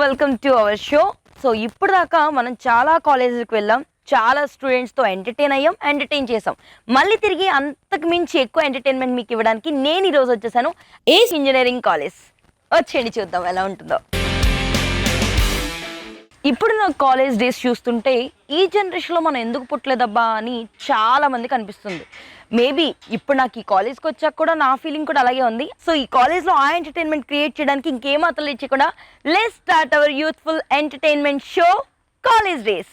Welcome to our show. So ఇప్పుడు దాకా మనం చాలా కాలేజీలకు వెళ్ళాం, చాలా స్టూడెంట్స్తో ఎంటర్టైన్ చేసాం. మళ్ళీ తిరిగి అంతకు మించి ఎక్కువ ఎంటర్టైన్మెంట్ మీకు ఇవ్వడానికి నేను ఈరోజు వచ్చేసాను ఏస్ ఇంజనీరింగ్ కాలేజ్. వచ్చేయండి చూద్దాం ఎలా ఉంటుందో. ఇప్పుడు నా కాలేజ్ డేస్ చూస్తుంటే ఈ జనరేషన్లో మనం ఎందుకు పుట్టలేదబ్బా అని చాలా మందికి అనిపిస్తుంది. మేబీ ఇప్పుడు నాకు ఈ కాలేజ్కి వచ్చాక కూడా నా ఫీలింగ్ కూడా అలాగే ఉంది. సో ఈ కాలేజ్లో ఆ ఎంటర్టైన్మెంట్ క్రియేట్ చేయడానికి ఇంకేం అతలు ఇచ్చకుండా let's start our youthful entertainment show college days.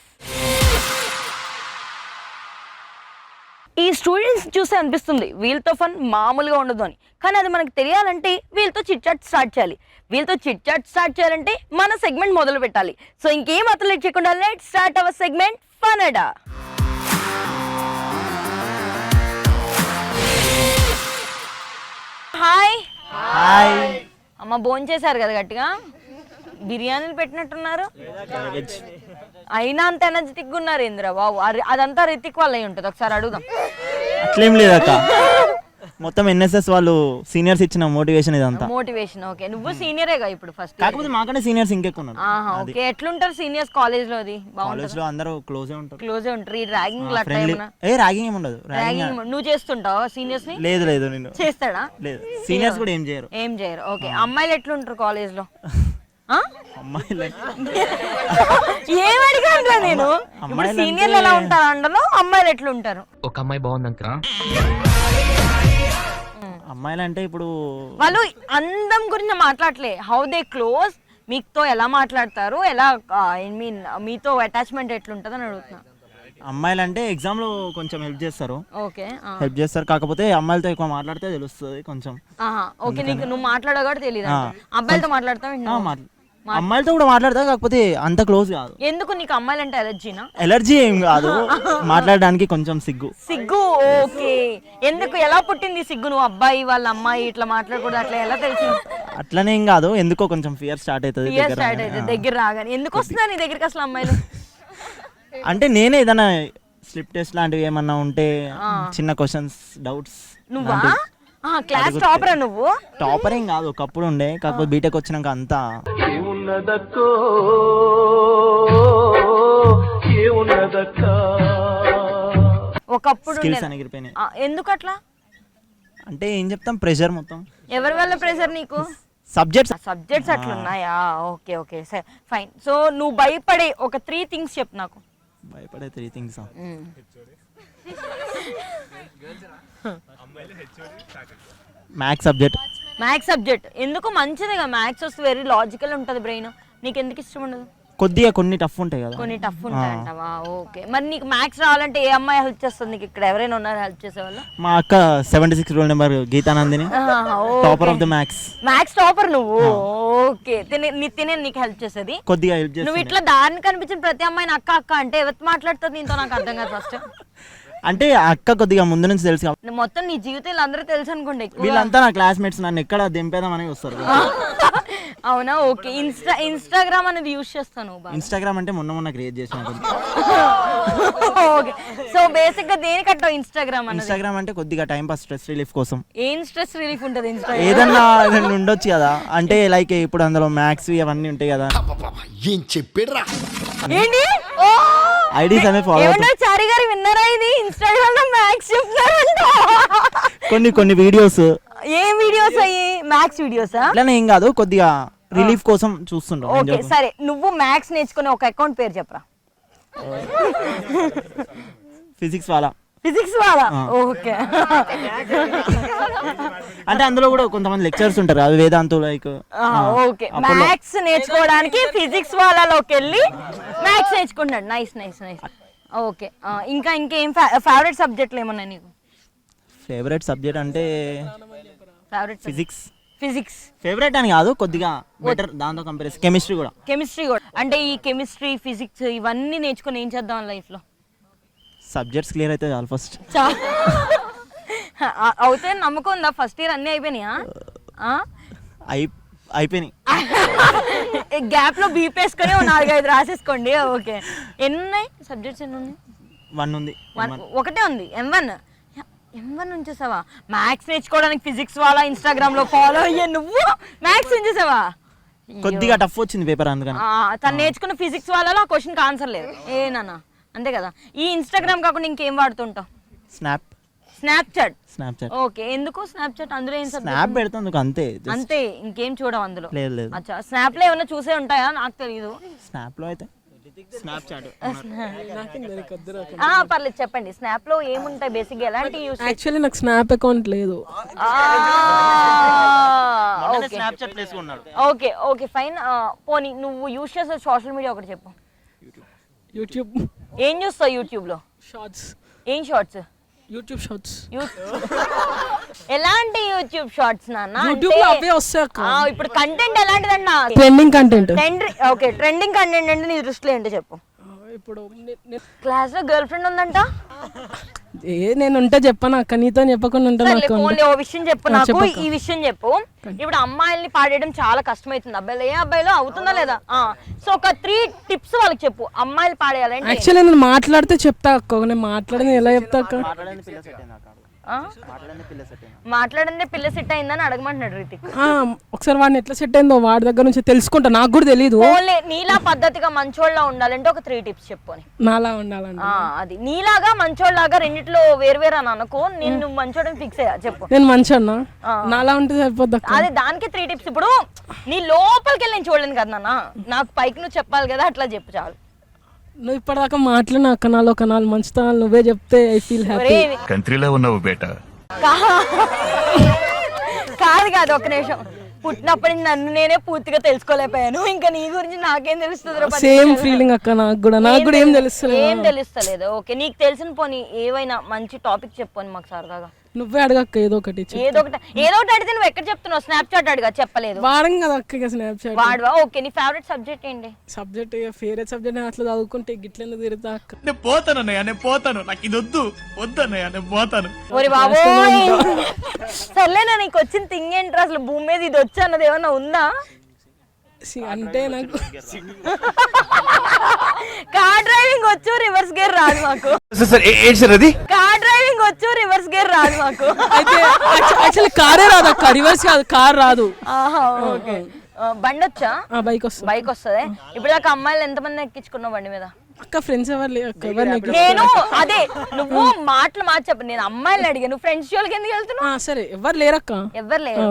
ఈ స్టూడెంట్స్ చూస్తే అనిపిస్తుంది వీళ్ళతో ఫన్ మామూలుగా ఉండదు అని, కానీ అది మనకు తెలియాలంటే వీళ్ళతో చిట్ చాట్ స్టార్ట్ చేయాలి. వీళ్ళతో చిట్ చాట్ స్టార్ట్ చేయాలంటే మన సెగ్మెంట్ మొదలు పెట్టాలి. సో ఇంకేం అతలు ఇచ్చకుండా లెట్స్ స్టార్ట్ అవర్ సెగ్మెంట్ ఫనడా. హాయ్ హాయ్ అమ్మ, భోజనం చేశారు కదా గట్టిగా? బిర్యానీలు పెట్టినట్టున్నారు, అయినా అంత ఎనర్జెటిక్గా ఉన్నారు ఏంద్రా బాబు. అదంతా రితిక్ వల్ల అయి ఉంటుంది, ఒకసారి అడుగుదాం. అట్లేం లేదక్క, మొత్తం ఎన్ఎస్ఎస్ వాళ్ళు సీనియర్స్ ఇచ్చిన మోటివేషన్ ఇదంతా. మోటివేషన్. ఓకే, నువ్వు సీనియరేగా ఇప్పుడు ఫస్ట్. కాకపోతే మాకంటే సీనియర్స్ ఇంకెక్కువ ఉన్నారు. ఓకే, ఎట్లుంటారు సీనియర్స్ కాలేజ్ లో? అది కాలేజ్ లో అందరూ క్లోజే ఉంటారు. క్లోజే ఉంటారు. ఈ ర్యాగింగ్ ర్యాగింగ్ ఏమి ఉండదు. నువ్వు చేస్తుంటావా సీనియర్స్ ని? లేదు లేదు, నేను చేస్తాడా? లేదు, సీనియర్స్ కూడా ఏం చేయరు. ఓకే, అమ్మాయిలు ఎట్లుంటారు కాలేజ్ లో? అమ్మాయిలు ఏమడిగా నేను సీనియర్లు ఎలా ఉంటారు అండలో, అమ్మాయిలు ఎట్లుంటారు? ఒక అమ్మాయి బాగుంది అంకుల్. అమ్మాయిలు అంటే ఇప్పుడు వాళ్ళు అందం గురించి మాట్లాడలే, హౌ దే క్లోజ్, మీతో ఎలా మాట్లాడతారు, ఎలా ఐ మీన్ మీతో అటాచ్మెంట్ ఎట్లుంటది అని అడుగుతున్నా. అమ్మాయిలు అంటే ఎగ్జామ్ లో కొంచెం హెల్ప్ చేస్తారు. ఓకే, హెల్ప్ చేస్తారు, కాకపోతే అమ్మాయిలతో ఎక్కువ మాట్లాడితే తెలుస్తుంది కొంచెం. ఓకే, నీకు నువ్వు మాట్లాడగా కూడా తెలియదు. అబ్బాయిలతో మాట్లాడతావు? అమ్మాయిలతో కూడా మాట్లాడతా, కాకపోతే అంత క్లోజ్ కాదు. ఎందుకు నీకు అమ్మాయిలు అంటే ఎలర్జీనా? ఎలర్జీ ఏం కాదు, మాట్లాడడానికి కొంచెం సిగ్గు. ఓకే, ఎందుకు, ఎలా పుట్టింది సిగ్గు? నువ్వు అబ్బాయి వాళ్ళ అమ్మాయి ఇట్లా మాట్లాడకూడదు అట్లా ఎలా తెలిసింది? అట్లనే ఏం కాదు, ఎందుకో కొంచెం ఫియర్ స్టార్ట్ అవుతుంది దగ్గర రాగానే. ఎందుకు వస్తున్నా నీ దగ్గరికి అసలు అమ్మాయిలు? అంటే నేనే ఏదైనా స్లిప్ టెస్ట్ లాంటివి ఏమన్నా ఉంటే, చిన్న క్వశ్చన్స్, డౌట్స్. నువ్వా క్లాస్ టాపరా? నువ్వు టాపర్ ఏం కాదు, ఒకప్పుడు ఉండే, కాకపోతే బీటెక్ వచ్చినాక అంతా ఒకప్పుడు స్కిల్స్ ఎగిరిపోయినాయి. ఎందుకు అట్లా? అంటే ఏం చెప్తాం, ప్రెషర్ మొత్తం. ఎవరి వల్ల ప్రెషర్ నీకు? సబ్జెక్ట్స్ అట్లున్నాయా? ఓకే ఓకే సరే ఫైన్. సో నువ్వు భయపడే ఒక 3 థింగ్స్ చెప్పు నాకు. భయపడే 3 థింగ్స్? మ్యాథ్స్ సబ్జెక్ట్ ఎందుకు? మంచిదిగా మ్యాథ్స్ వస్తే వెరీ లాజికల్ ఉంటుంది బ్రెయిన్. నీకు ఎందుకు ఇష్టం ఉండదు? కొద్దిగా కొన్ని టఫ్ ఉంటాయి కదా. కొన్ని టఫ్ ఉంటాయంటవా? ఓకే, మరి నీకు మ్యాథ్స్ రావాలంటే ఏ అమ్మాయి హెల్ప్ చేస్తుంది నీకు? ఇక్కడ ఎవరైనా ఉన్నారు హెల్ప్ చేసేవాళ్ళు? మా అక్క 76 roll number Geetha Nandini, topper of the maths topper నువ్వు. ఓకే, తినే నీకు హెల్ప్ చేసేది, కొద్దిగా హెల్ప్ చేస్తుంది. నువ్వు ఇట్లా దారిని కనిపించిన ప్రతి అమ్మాయిని అక్క అక్క అంటే ఎవరు మాట్లాడుతుంది నీతో? నాకు అర్థం కాదు ఫస్ట్. అంటే అక్క కొద్దిగా ముందు నుంచి తెలుసు, మొత్తం నీ జీవితం అందరూ తెలుసు అనుకోండి. వీళ్ళంతా నా క్లాస్మేట్స్, నన్ను ఎక్కడ దింపేదామని వస్తారు. అవునా? ఓకే, ఇన్స్టాగ్రామ్ అనేది యూజ్ చేస్తాను. ఇన్స్టాగ్రామ్ అంటే మొన్న క్రియేట్ చేసిన. ఓకే, సో బేసిక్ గా దేనికి కట్టావు ఇన్స్టాగ్రామ్? ఇన్స్టాగ్రామ్ అంటే కొద్దిగా టైం పాస్, స్ట్రెస్ రిలీఫ్ కోసం. ఏం స్ట్రెస్ రిలీఫ్ ఉంటుంది ఇన్స్టాగ్రామ్? ఏదన్నా ఉండొచ్చు కదా, అంటే లైక్ ఇప్పుడు అందులో మ్యాథ్స్ అవన్నీ ఉంటాయి కదా. ఏం చెప్పాడురా? ఏంటి ఐడీస్ అనే ఫాలో అవుతారు. చారి గారు విన్నారా ఇది? ఇన్స్టాగ్రామ్ లో మ్యాథ్స్ చెప్తారంట. కొన్ని వీడియోస్. ఏం వీడియోస్ అయ్యి? Maths videos? అట్లనే ఏం కాదు, కొద్దిగా రిలీఫ్ కోసం చూస్తుంటాం. ఓకే సరే, నువ్వు మ్యాథ్స్ నేర్చుకునే ఒక అకౌంట్ పేరు చెప్పరా. ఫిజిక్స్ వాలా. ఓకే, అంటే అందులో కూడా కొంతమంది లెక్చర్స్ ఉంటారు, అవి వేదాంతు లైక్. ఓకే, మ్యాథ్స్ నేర్చుకోవడానికి ఫిజిక్స్ వాళ్ళలోకి వెళ్ళి మ్యాథ్స్ నేర్చుకుంటాడు. నైస్. ఓకే, ఇంకా ఇంకేం ఫేవరెట్ సబ్జెక్ట్లు ఏమన్నా నీకు? ఫేవరెట్ సబ్జెక్ట్ అంటే ఫిజిక్స్. ఫేవరెట్ అని కాదు, కొద్దిగా బెటర్ దాంతో కంపారిజన్. కెమిస్ట్రీ కూడా. అంటే ఈ కెమిస్ట్రీ, ఫిజిక్స్ ఇవన్నీ నేర్చుకుని ఏం చేద్దాం లైఫ్ లో? సబ్జెక్ట్స్ క్లియర్ అయితే చాలు ఫస్ట్. అవుతే నమ్మకం ఉందా? ఫస్ట్ ఇయర్ అన్ని అయిపోయినాయా? అయిపోయినాయి. గ్యాప్ లో బీపేసుకొని 4-5 రాసేసుకోండి. ఓకే, ఎన్ని ఉన్నాయి సబ్జెక్ట్స్? ఎన్ని ఉన్నాయి? 1 ఉంది. ఒకటే ఉంది, M1 ఉంచేసావా? మ్యాథ్స్ నేర్చుకోవడానికి ఫిజిక్స్ వాళ్ళ ఇన్స్టాగ్రామ్ లో ఫాలో అయ్యే నువ్వు మ్యాథ్స్ ఉంచేసావా? కొద్దిగా టఫ్ వచ్చింది పేపర్ అందుకని. తను నేర్చుకున్న ఫిజిక్స్ వాళ్ళలో ఆ క్వశ్చన్కి ఆన్సర్ లేదు ఏనా అంతే కదా. ఈ ఇన్స్టాగ్రామ్ కాకుండా ఇంకేం వాడుతుంటావు? స్నాప్చాట్. ఓకే, ఎందుకు స్నాప్చాట్? అందులో ఏం స్నాప్ పెడుతుంది అంతే అంతే, ఇంకేం చూడవు అందులో? లేదు లేదు. అచ్చా, స్నాప్ లో ఏమైనా చూసే ఉంటాయా? నాకు తెలియదు. స్నాప్ లో అయితే స్నాప్చాట్ పర్లేదు చెప్పండి. స్నాప్ లో ఏముంటాయి బేసిక్, ఎలాంటి యూస్? యాక్చువల్లీ నాకు స్నాప్ అకౌంట్ లేదు. స్నాప్చాట్ చేసుకున్నాడు. Okay okay fine. పోనీ నువ్వు యూస్ చేసే సోషల్ మీడియా ఒకటి చెప్పు. యూట్యూబ్. ఏం చూస్తావు యూట్యూబ్ లో? షార్ట్స్. ఏం షార్ట్స్? YouTube shorts. ఎలాంటి యూట్యూబ్ షార్ట్స్ నాన్న? యూట్యూబ్ లో అవే వస్తాయి అక్క. ఇప్పుడు కంటెంట్ ఎలాంటిదన్నా? Trending content. Okay, trending content అంటే నీ దృష్టిలో ఏంటో చెప్పు. ఇప్పుడు క్లాస్ లో గర్ల్ ఫ్రెండ్ ఉందంట? నేను ఉంటే చెప్పాను అక్క, నీతో చెప్పకుండా ఉంటాను. ఓన్లీ ఓ విషయం చెప్పు నాకు, ఈ విషయం చెప్పు. ఇప్పుడు అమ్మాయిల్ని పాడేయడం చాలా కష్టమైతుంది. అబ్బాయిలు ఏ అబ్బాయిలో అవుతుందా లేదా? సో ఒక 3 టిప్స్ వాళ్ళకి చెప్పు, అమ్మాయిలు పాడేయాలంటే. యాక్చువల్లీ నేను మాట్లాడితే చెప్తా అక్క, నేను మాట్లాడింది ఎలా చెప్తా అక్క? మాట్లాడండి పిల్ల సెట్ అయిందని అడగమంటున్నాడు రితిక్. ఒకసారి వాడిని ఎట్లా సెట్ అయిందో వాడి దగ్గర నుంచి తెలుసుకుంటా, నాకు కూడా తెలియదు. ఓన్లీ నీలా పద్ధతిగా మంచోళ్ళ ఉండాలంటే ఒక 3 టిప్స్ చెప్పు. నాలా ఉండాలండి. అది నీలాగా మంచోళ్ళలాగా రెండిట్లో వేరువేరు అని అనుకో, నేను మంచోడని ఫిక్స్ అయ్యా చెప్పు. నేను మంచి అన్నా, నాలా ఉంటే సరిపోద్ది అక్క. అదే దానికి 3 టిప్స్. ఇప్పుడు నీ లోపలికి వెళ్ళి నేను చూడలేను కదా నాన్న, నాకు పైకి నువ్వు చెప్పాలి కదా, అట్లా చెప్పు చాలు. నువ్వు ఇప్పటిదాకా మాట్లాడిన అక్క, నాలో ఒక 4 మంచితనాలు నువ్వే చెప్తే ఐ ఫీల్ హ్యాపీ. కంట్రీలో ఉన్నావు బేటా. కాదు కాదు, ఒక నిమిషం. పుట్టినప్పటి నన్ను నేనే పూర్తిగా తెలుసుకోలేకపోయాను, ఇంకా నీ గురించి నాకేం తెలుస్తుంది? సేమ్ ఫీలింగ్ అక్క, నాకు కూడా ఏం తెలుస్తలేదు. ఓకే, నీకు తెలిసిన పోనీ ఏవైనా మంచి టాపిక్ చెప్పని మాకు సరదాగా. నువ్వే అడగక్క ఏదో ఒకటి. ఏదో ఒకటి అడిగితే నువ్వు ఎక్కడ చెప్తున్నావు? స్నాప్చాట్ అడిగా, చెప్పలేదు. వాడం కదా అక్క స్నాప్చాట్. వాడవా? ఓకే, నీ ఫేవరెట్ సబ్జెక్ట్ ఏంటి? సబ్జెక్ట్ ఫేవరెట్ సబ్జెక్ట్ అట్లా చదువుకుంటే గిట్లనే తిరుగుతా అక్క. నేను పోతాను, నాకు ఇది వద్దన్నయ్య, నేను పోతాను. ఓరి బాబు, సర్లేనా, నీకు వచ్చిన థింగ్ ఏంట్రా అసలు? భూమి మీద ఇది వచ్చి అన్నది ఏమన్నా ఉందా? అంటే నాకు కార్ డ్రైవింగ్ వచ్చు, రివర్స్ గేర్ రాదు మాకు. కార్ డ్రైవింగ్ వచ్చు, రివర్స్ గేర్ రాదు మాకు. అయితే యాక్చువల్లీ కారే రాదు అక్క, రివర్స్ కాదు, కార్ రాదు. ఓకే, బండి వచ్చా? బైక్ వస్తుంది. బైక్ వస్తుంది. ఇప్పుడు దాకా అమ్మాయిలు ఎంతమంది ఎక్కించుకున్నావు బండి మీద? అక్క ఫ్రెండ్స్ ఎవరు లేరు అక్క. నేను అదే, నువ్వు మాటలు చెప్పు. నేను అమ్మాయిని అడిగాను, ఫ్రెండ్స్ జోలికి ఎందుకు వెళ్తున్నావు? సరే ఎవరు లేరక్క. ఎవరు లేరు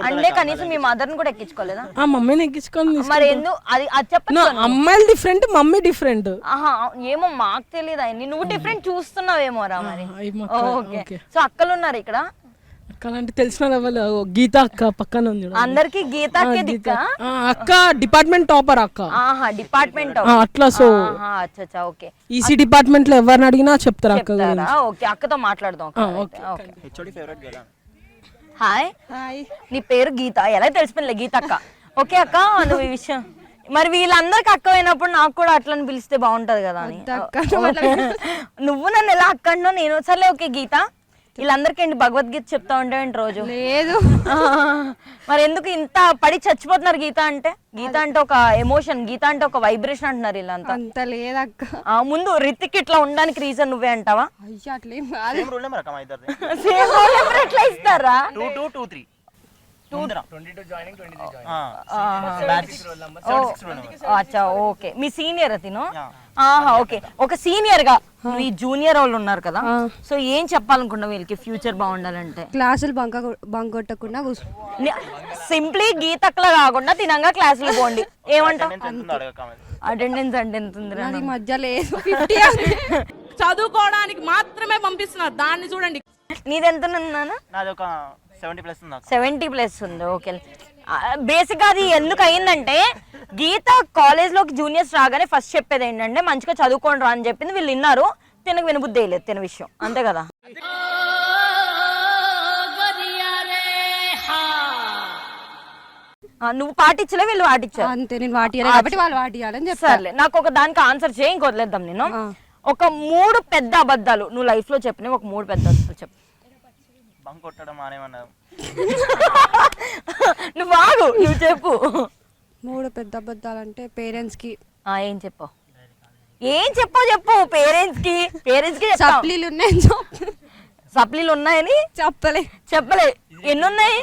అంటే కనీసం మీ మదర్ ని కూడా ఎక్కించుకోలేదా? మమ్మీని ఎక్కించుకొని. మరి ఎందుకు అది చెప్పను. అమ్మాయిలు డిఫరెంట్, మమ్మీ డిఫరెంట్. ఏమో మాకు తెలియదు అయ్యి, నువ్వు డిఫరెంట్ చూస్తున్నావేమో రా మరి. ఓకే, సో అక్కలు ఉన్నారు ఇక్కడ? అక్కలంటే తెలిసిన గీత అక్క పక్కన ఉంది. అందరికి గీతాకే దిక్క అక్క, డిపార్ట్మెంట్ టాపర్ అక్క. డిపార్ట్మెంట్ అట్లా. సో అచ్చా, ఓకే. ఈసీ డిపార్ట్మెంట్ లో ఎవరిని అడిగినా చెప్తారు అక్క. ఓకే, అక్కతో మాట్లాడదాం. హాయ్, నీ పేరు గీత, ఎలా తెలిసిపోయింది గీత అక్క? ఓకే అక్క, నువ్వు ఈ విషయం మరి వీళ్ళందరికి అక్క అయినప్పుడు నాకు కూడా అట్లని పిలిస్తే బాగుంటది కదా అని. నువ్వు నన్ను ఎలా అక్క అంటున్నావు? నేను సర్లే. ఓకే గీత, వీళ్ళందరికీ ఏంటి భగవద్గీత చెప్తా ఉంటావేంటి రోజు? లేదు. మరి ఎందుకు ఇంత పడి చచ్చిపోతున్నారు గీత అంటే? గీత అంటే ఒక ఎమోషన్, గీత అంటే ఒక వైబ్రేషన్ అంటున్నారు వీళ్ళంతా. అంత లేదక్క. ముందు రితిక్ ఇట్లా ఉండడానికి రీజన్ నువ్వే అంటావా? అయ్యో అట్లేం కాదు. సేమ్ రోల్ నెంబర్ ఎట్లా ఇస్తారా? 2-2-2-3 అచ్చా, ఓకే. మీ సీనియర్ తిను? ఓకే, ఒక సీనియర్ గా మీ జూనియర్ వాళ్ళు ఉన్నారు కదా, సో ఏం చెప్పాలనుకున్నావు వీళ్ళకి ఫ్యూచర్ బాగుండాలంటే? క్లాసులు బంక్ కొట్టకుండా సింప్లీ గీతక్కలా కాకుండా తినంగా క్లాసులు పోండి. ఏమంటావు? అటెండెన్స్ అంటే ఎంత ఉంది? అది మధ్య లేదు. చదువుకోవడానికి మాత్రమే పంపిస్తున్నారు, దాన్ని చూడండి. నీదెంత ఉందన్నా? 70+ ఉంది. ఓకే, బేసిక్ అది ఎందుకు అయిందంటే గీత కాలేజ్ లోకి జూనియర్స్ రాగానే ఫస్ట్ చెప్పేది ఏంటంటే మంచిగా చదువుకోండి రా అని చెప్పింది. వీళ్ళు విన్నారు, తినకు వినబుద్ధి వేయలేదు తిన విషయం, అంతే కదా? నువ్వు పాటించలే, వీళ్ళు పాటించారు అంతే. నేను వాటియాలి కాబట్టి వాళ్ళు వాటియాలని చెప్తారులే. నాకు ఒక దానికి ఆన్సర్ చేయి, ఇంకొదిలేద్దాం. నేను ఒక 3 పెద్ద అబద్ధాలు నువ్వు లైఫ్ లో చెప్పినవి, ఒక 3 పెద్ద అబద్ధాలు చెప్పు. నువ్వు ఆగు, నువ్వు చెప్పు. 3 పెద్ద అబద్ధాలంటే పేరెంట్స్ కి ఏం చెప్పు? చెప్పు పేరెంట్స్ కి. సప్లీలు ఉన్నాయని సప్లీలు ఉన్నాయని చెప్పలే. ఎన్నున్నాయి?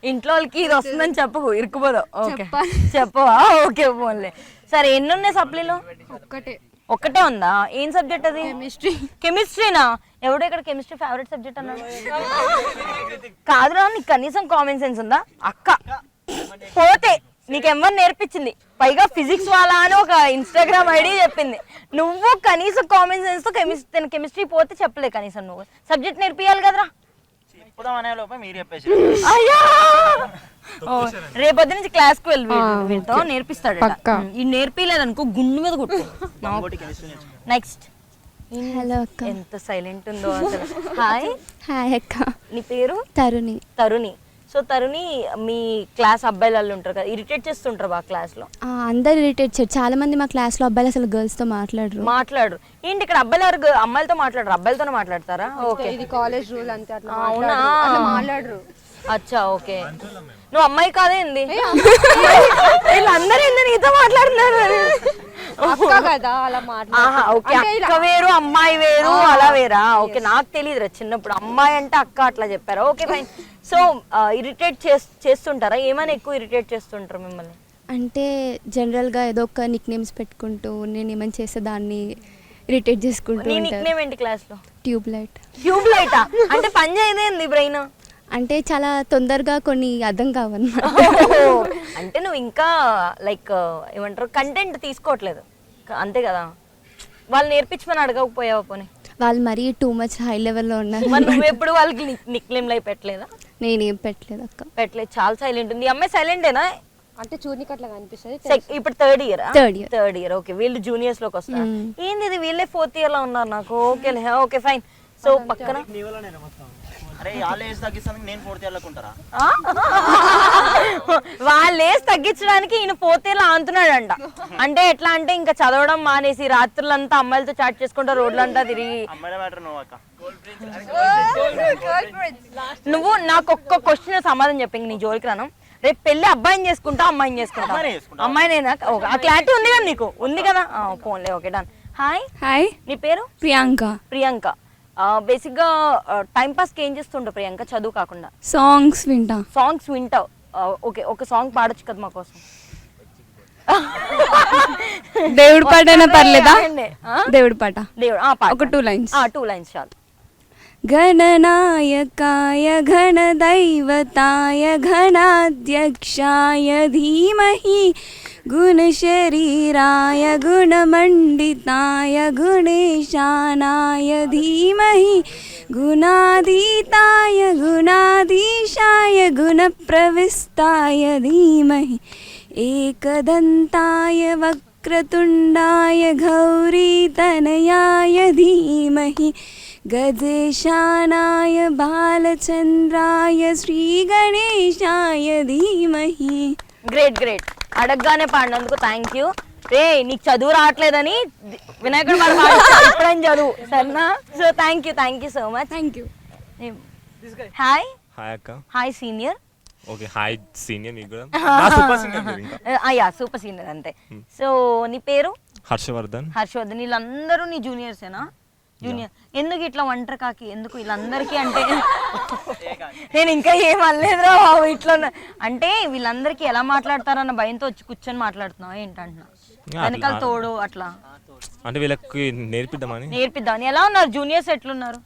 ఇంట్లో వాళ్ళకి ఇది వస్తుందని చెప్పకు, ఇరుక్కుపోదావు. ఓకే చెప్పవా? ఓకే పోన్లే. సరే ఎన్నున్నాయి సప్లీలో? ఒక్కటే ఉందా? ఏం సబ్జెక్ట్ అది? కెమిస్ట్రీనా? ఎవడో ఇక్కడ కెమిస్ట్రీ ఫేవరెట్ సబ్జెక్ట్ అన్నాడు? కాదురా, నీకు కనీసం కామన్ సెన్స్ ఉందా? అక్క పోతే నీకెవ్వరు నేర్పించింది? పైగా ఫిజిక్స్ వాళ్ళ అని ఒక ఇన్స్టాగ్రామ్ ఐడి చెప్పింది. నువ్వు కనీసం కామన్ సెన్స్ తో కెమిస్ట్రీ పోతే చెప్పలే, కనీసం నువ్వు సబ్జెక్ట్ నేర్పియాలి కదరా. అయ్యా రేపొద్దు నుంచి క్లాస్ కు వెళ్తావు, నేర్పిస్తాడు. ఈ నేర్పిలేదనుకో గుండు మీద కొట్టు. నెక్స్ట్. హలో అక్క. ఎంత సైలెంట్ ఉందో అసలు. హాయ్. హాయ్ అక్క. నీ పేరు? తరుణి. తరుణి. సో తరుణి, మీ క్లాస్ అబ్బాయిలు వాళ్ళు ఉంటారు కదా, ఇరిటేట్ చేస్తుంటారు బాగా క్లాస్ లో? అందరు ఇరిటేట్ చేస్తారు. చాలా మంది మా క్లాస్ లో అబ్బాయిలు అసలు గర్ల్స్ తో మాట్లాడరు. ఏంటి ఇక్కడ అబ్బాయిలు ఎవరు అమ్మాయిలతో మాట్లాడరు, అబ్బాయిలతోనే మాట్లాడతారా? ఓకే, ఇది కాలేజ్ రూల్ అంతే. అవునా? మాట్లాడరు. అచ్చా ఓకే. నువ్వు అమ్మాయి కాదేంది? వీళ్ళందరూ ఏంది నీతో మాట్లాడుతున్నారు? కదా అలా ఓకే, అక్క వేరు అమ్మాయి వేరు అలా వేరా? ఓకే, నాకు తెలియదురా చిన్నప్పుడు అమ్మాయి అంటే అక్క అట్లా చెప్పారా? Okay fine. సో ఇరిటేట్ చేస్తుంటారా? ఏమైనా ఎక్కువ ఇరిటేట్ చేస్తుంటారు మిమ్మల్ని? అంటే జనరల్గా ఏదో ఒక నిక్ నేమ్స్ పెట్టుకుంటూ నేను ఏమైనా చేసే దాన్ని ఇరిటేట్ చేసుకుంటూ. నీ నిక్ నేమ్ ఏంటి క్లాస్ లో? Tube light. ట్యూబ్ లైటా? అంటే పని చేయదేంది బ్రెయిన్? అంటే చాలా తొందరగా కొన్ని అర్థం కావన్నమాట. అంటే నువ్వు ఇంకా లైక్ ఏమంటారు, కంటెంట్ తీసుకోవట్లేదు అంతే కదా? వాళ్ళు నేర్పించమని అడగకపోయావా పోనీ? వాళ్ళు మరీ టూ మచ్ హై లెవెల్లో ఉన్నారు. మరి నువ్వు ఎప్పుడు వాళ్ళకి నిక్ నేమ్ లై పెట్టలేదా? నేనేం పెట్టలేదు అక్క. పెట్టలేదు. చాలా సైలెంట్ ఉంది. ఈ అమ్మాయి సైలెంటేనా? అంటే చూడనికి అట్లా కనిపిస్తుంది. ఇప్పుడు third year. Third year. Okay, వీళ్ళు జూనియర్స్ లోకి వస్తారు. ఏంది ఇది, వీళ్ళే ఫోర్త్ ఇయర్ లో ఉన్నారు నాకు. Okay okay fine. సో పక్కన వాళ్ళు ఏజ్ తగ్గించడానికి ఈయన ఫోర్త్ ఇయర్ లో ఆంతున్నాడంట. అంటే ఎట్లా అంటే ఇంకా చదవడం మానేసి రాత్రులంతా అమ్మాయిలతో చాట్ చేసుకుంటా రోడ్లంతా తిరిగి. నువ్వు నాకు ఒక్క క్వశ్చన్ సమాధానం చెప్పి నీ జోలికి రాను. రేపు పెళ్లి అబ్బాయిని చేసుకుంటా అమ్మాయిని చేసుకుంటా? అమ్మాయినేనా? ఆ క్లారిటీ ఉంది కదా నీకు? ఉంది కదా, పోన్లే. Okay done. హాయ్. హాయ్. నీ పేరు? ప్రియాంక. ప్రియాంక. బేసిక్ గా టైం పాస్ కి ఏం చేస్తుంటావు ప్రియాంక, చదువు కాకుండా? సాంగ్స్ వింటా. సాంగ్స్ వింటావు? ఓకే, ఒక సాంగ్ పాడొచ్చు కదా మా కోసం? దేవుడి పాట అయినా పర్లేదా? దేవుడి పాట. ఒక 2 lines. 2 lines చాలు. गणनायकाय घनदैवताय घनाध्यक्षाय धीमहि गुणशरीराय गुणमण्डिताय गुणेशानाय धीमहि गुणातीताय गुणाधीशाय गुणप्रविष्टाय धीमहि एकदन्ताय वक्रतुण्डाय गौरीतनयाय धीमहि गजेशानाय बालचंद्राय श्री गणेशाय धीमहि. Great great. అడగగానే పాడినందుకు థ్యాంక్ యూ. రే నీకు చదువు రావట్లేదని వినాయకుడు వాడు ఇప్పుడేం చదువు సరేనా? So thank you so much. Thank you. Hi. Hi అక్క. Hi senior. Okay hi senior. మీకు కూడా నా సూపర్ సీనియర్ మీరు ఇంకా. యా సూపర్ సీనియర్ అంతే. సో నీ పేరు? హర్షవర్ధన్. హర్షవర్ధన్. వీళ్ళందరూ నీ జూనియర్సేనా? జూనియర్. ఎందుకు ఇట్లా ఒంటరి కాకి ఎందుకు వీళ్ళందరికీ? అంటే నేను ఇంకా ఏం అనలేదురా బాబు. ఇట్లా అంటే వీళ్ళందరికీ ఎలా మాట్లాడతారన్న భయంతో వచ్చి కూర్చొని మాట్లాడుతున్నావు ఏంటంటున్నా? వెనకాల తోడు అట్లా అంటే వీళ్ళకి నేర్పిద్దామని. ఎలా ఉన్నారు జూనియర్స్? ఎట్లున్నారు?